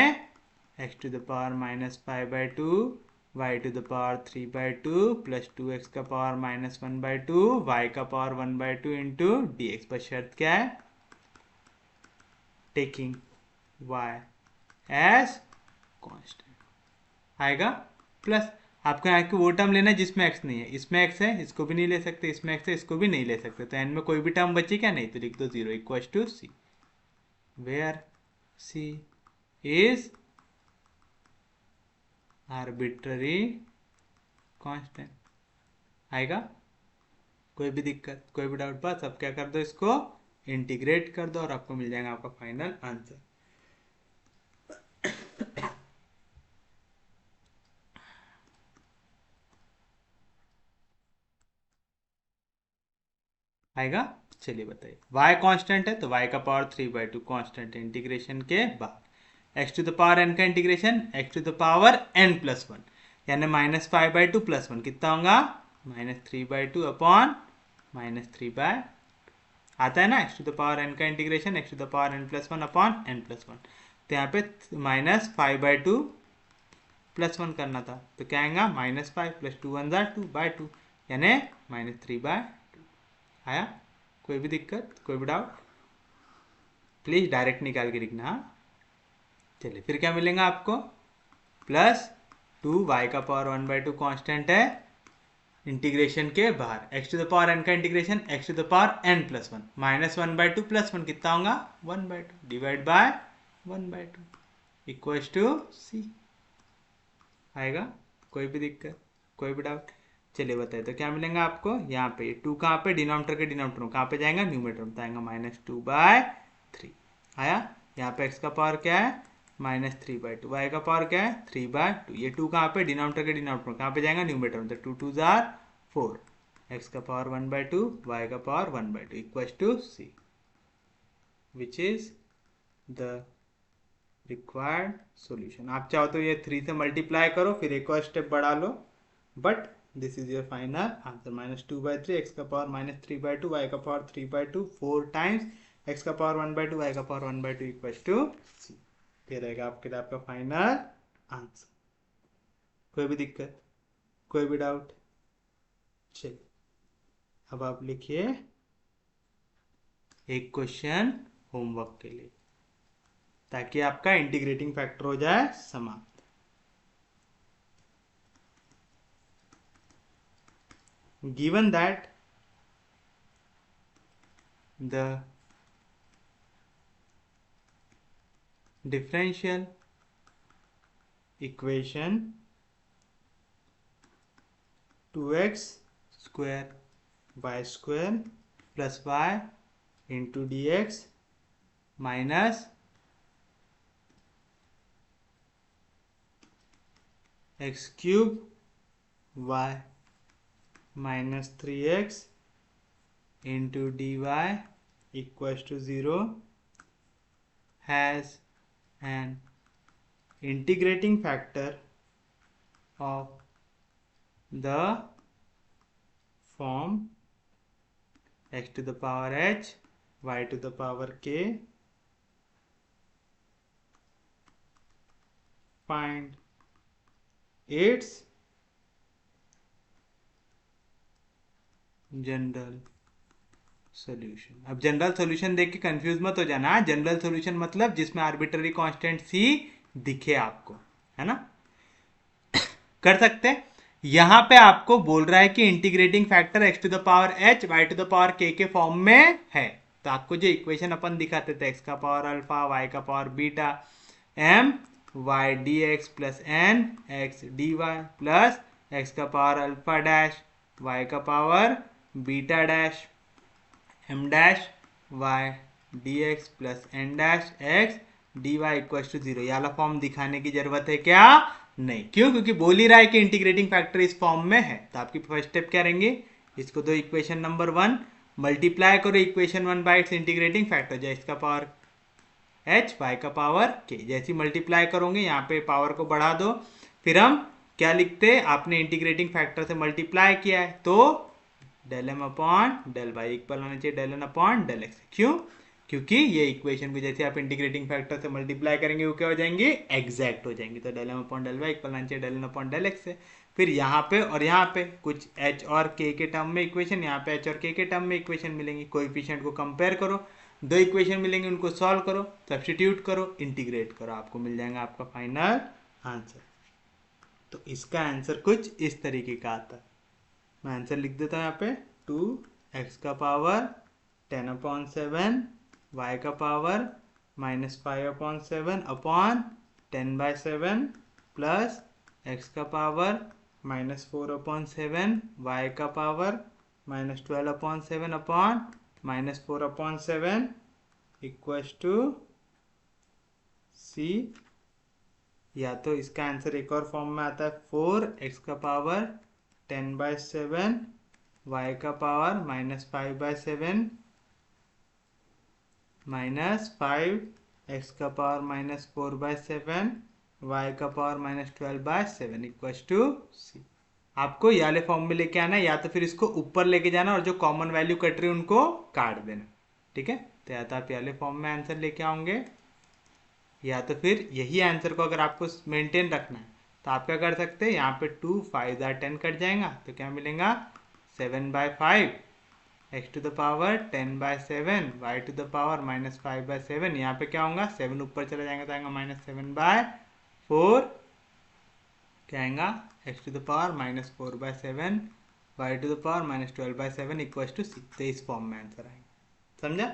x to the power minus five by two, y to the power three by two plus two x का power minus one by two, y का power one by two into d x पर शर्त क्या है taking y as constant आएगा, plus आपको यहाँ की वो टर्म लेना है जिसमें x नहीं है, इसमें x है इसको भी नहीं ले सकते, इसमें x है इसको भी नहीं ले सकते, तो n में कोई भी टर्म बची क्या नहीं, तो लिख दो zero equal to c where c is arbitrary constant आएगा? कोई भी दिक्कत, कोई भी डाउट? बस अब क्या कर दो, इसको इंटीग्रेट कर दो और आपको मिल जाएगा आपका फाइनल आंसर। आएगा? चलिए बताइए। y कांस्टेंट है तो y का पावर 3/2 कांस्टेंट है इंटीग्रेशन के बाद। x to the power n का integration x to the power n+1 यानी -5/2 +1 कितना होगा? -3/2 अपॉन -3/, आता है ना? x to the power n का integration x to the power n+1 upon n+1, तो यहाँ पे -5/2 +1 करना था, तो क्या आएगा? -5 + 2 1 2/2 यानी -3/2। आया? कोई भी दिक्कत, कोई भी डाउट? प्लीज डायरेक्ट निकाल के लिखना। चलिए फिर क्या मिलेगा आपको? +2 y का पावर 1/2 कांस्टेंट है इंटीग्रेशन के बाहर, x to the power n का integration x to the power n+1 -1/2 +1 कितना होगा? 1/2 divide by 1/2 equals to c। आएगा? कोई भी दिक्कत, कोई भी डाउट? चलिए बताइए, तो क्या मिलेगा आपको? यहाँ पे 2 कहाँ पे? डिनोमिनेटर के डिनोमिनेटर कहाँ पे जाएगा? न्यूमरेटर में आएगा -2/3। आया? यहाँ पे x का पावर क्या है? -3/2, y का पावर क्या है? 3/2। ये 2 कहाँ पे? डिनोमिनेटर के डिनोमिनेटर कहाँ पे जाएगा? न्यूमरेटर में, तो 2 2 4, x का पावर 1/2 y का power 1/2 equals to c, which is the required solution. आप चाहो तो ये 3 से मल्टीप्लाई करो, फिर एक और स्टेप बढ़ा लो, but this is your final answer. -2/3 x का पावर -3/2 y का पावर 3/2 4 टाइम्स x का पावर 1/2 y का पावर 1/2 इक्वल्स टू c। ये रहेगा आपके लिए आपका फाइनल आंसर। कोई भी दिक्कत, कोई भी डाउट? चलिए अब आप लिखिए एक क्वेश्चन होमवर्क के लिए, ताकि आपका इंटीग्रेटिंग फैक्टर हो जाए समाप्त। Given that the differential equation 2x square y square plus y into dx minus x cube y minus 3x into dy equals to 0 has an integrating factor of the form x to the power h y to the power k. Find its general solution. अब general solution देख के confuse मत हो जाना। General solution मतलब जिसमें arbitrary constant सी दिखे आपको, है ना? कर सकते हैं। यहां पे आपको बोल रहा है कि integrating factor x to the power h y to the power k के फॉर्म में है, तो आपको जो इक्वेशन अपन दिखाते थे x का पावर अल्फा y का power beta m y dx plus n x dy plus x का पावर अल्फा डैश y का power beta dash m dash y dx plus n dash x dy equal to 0, ये वाला form दिखाने की जरूरत है क्या? नहीं। क्यों? क्योंकि बोल ही रहा है कि इंटीग्रेटिंग फैक्टर इस फॉर्म में है। तो आपकी फर्स्ट स्टेप क्या रहेंगे? इसको दो इक्वेशन नंबर 1 मल्टीप्लाई करो equation 1 by its integrating factor, जो इसका पावर h y का पावर k। जैसी मल्टीप्लाई करोगे यहाँ पे पावर को बढ़ा दो, फिर हम क्या लिखते? आपने इंटीग्रेटिंग फैक्टर से मल्टीप्लाई किया है तो del m upon del y equal होना चाहिए del n upon del x। क्यों? क्योंकि ये इक्वेशन को जैसे आप इंटीग्रेटिंग फैक्टर से मल्टीप्लाई करेंगे वो क्या हो जाएंगे? एग्जैक्ट हो जाएंगे। तो del m upon del y equal होना चाहिए del n upon del x है। फिर यहाँ पे और यहाँ पे कुछ h और k के टर्म में इक्वेशन, यहाँ पे h और k के टर्म में इक्वेशन मिलेंगी। कोएफिशिएंट को कंपेयर करो, दो इक्वेशन मिलेंगे, उनको सॉल्व करो, सब्स्टिट्यूट करो, इंटीग्रेट करो, आपको मिल जाएगा आपका फाइनल आंसर। तो इसका आंसर कुछ इस तरीके का आता है। मैं आंसर लिख देता हूँ यहाँ पे 2x का पावर 10/7 y का पावर -5/7 अपॉन 10/7 प्लस x का पावर -4/7 y का power -12/7 upon -4/7 equals to c। या तो इसका आंसर एक और फॉर्म में आता है 4x का पावर 10/7 y का पावर -5/7 -5 x का पावर -4/7 y का पावर -12/7 इक्वल्स टू c। आपको ये वाले फॉर्म में लेके आना है, या तो फिर इसको ऊपर लेके जाना और जो कॉमन वैल्यू कट रही है उनको काट देना। ठीक है, तो या तो आप ये वाले फॉर्म में आंसर लेके आओगे, या तो फिर यही आंसर को अगर आपको मेंटेन रखना है तो आप क्या कर सकते हैं, यहाँ पे 2 5 10 कट जाएगा तो क्या मिलेगा 7/5 x to the power 10/7 y to the power -5/7। यहाँ पे क्या होगा 7 ऊपर चला जाएगा तो आएगा -7/4 क्या आएगा x to the power -4/7 y to the power -12/7 equals to 6। तो इस फॉर्म में आंसर आएगा। समझा?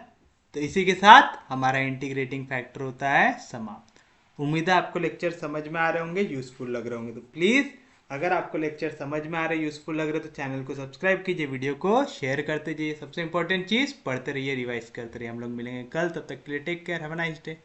तो इसी के साथ हमारा इंटीग्रेटिंग फैक्टर होता है समाप्त। उम्मीद है आपको लेक्चर समझ में आ रहे होंगे, यूजफुल लग रहे होंगे। तो प्लीज़ अगर आपको लेक्चर समझ में आ रहे, यूजफुल लग रहे तो चैनल को सब्सक्राइब कीजिए, वीडियो को शेयर करते जाइए। सबसे इंपॉर्टेंट चीज़ पढ़ते रहिए, रिवाइज करते रहिए। हम लोग मिलेंगे कल, तब तक के लिए take care, have a nice day.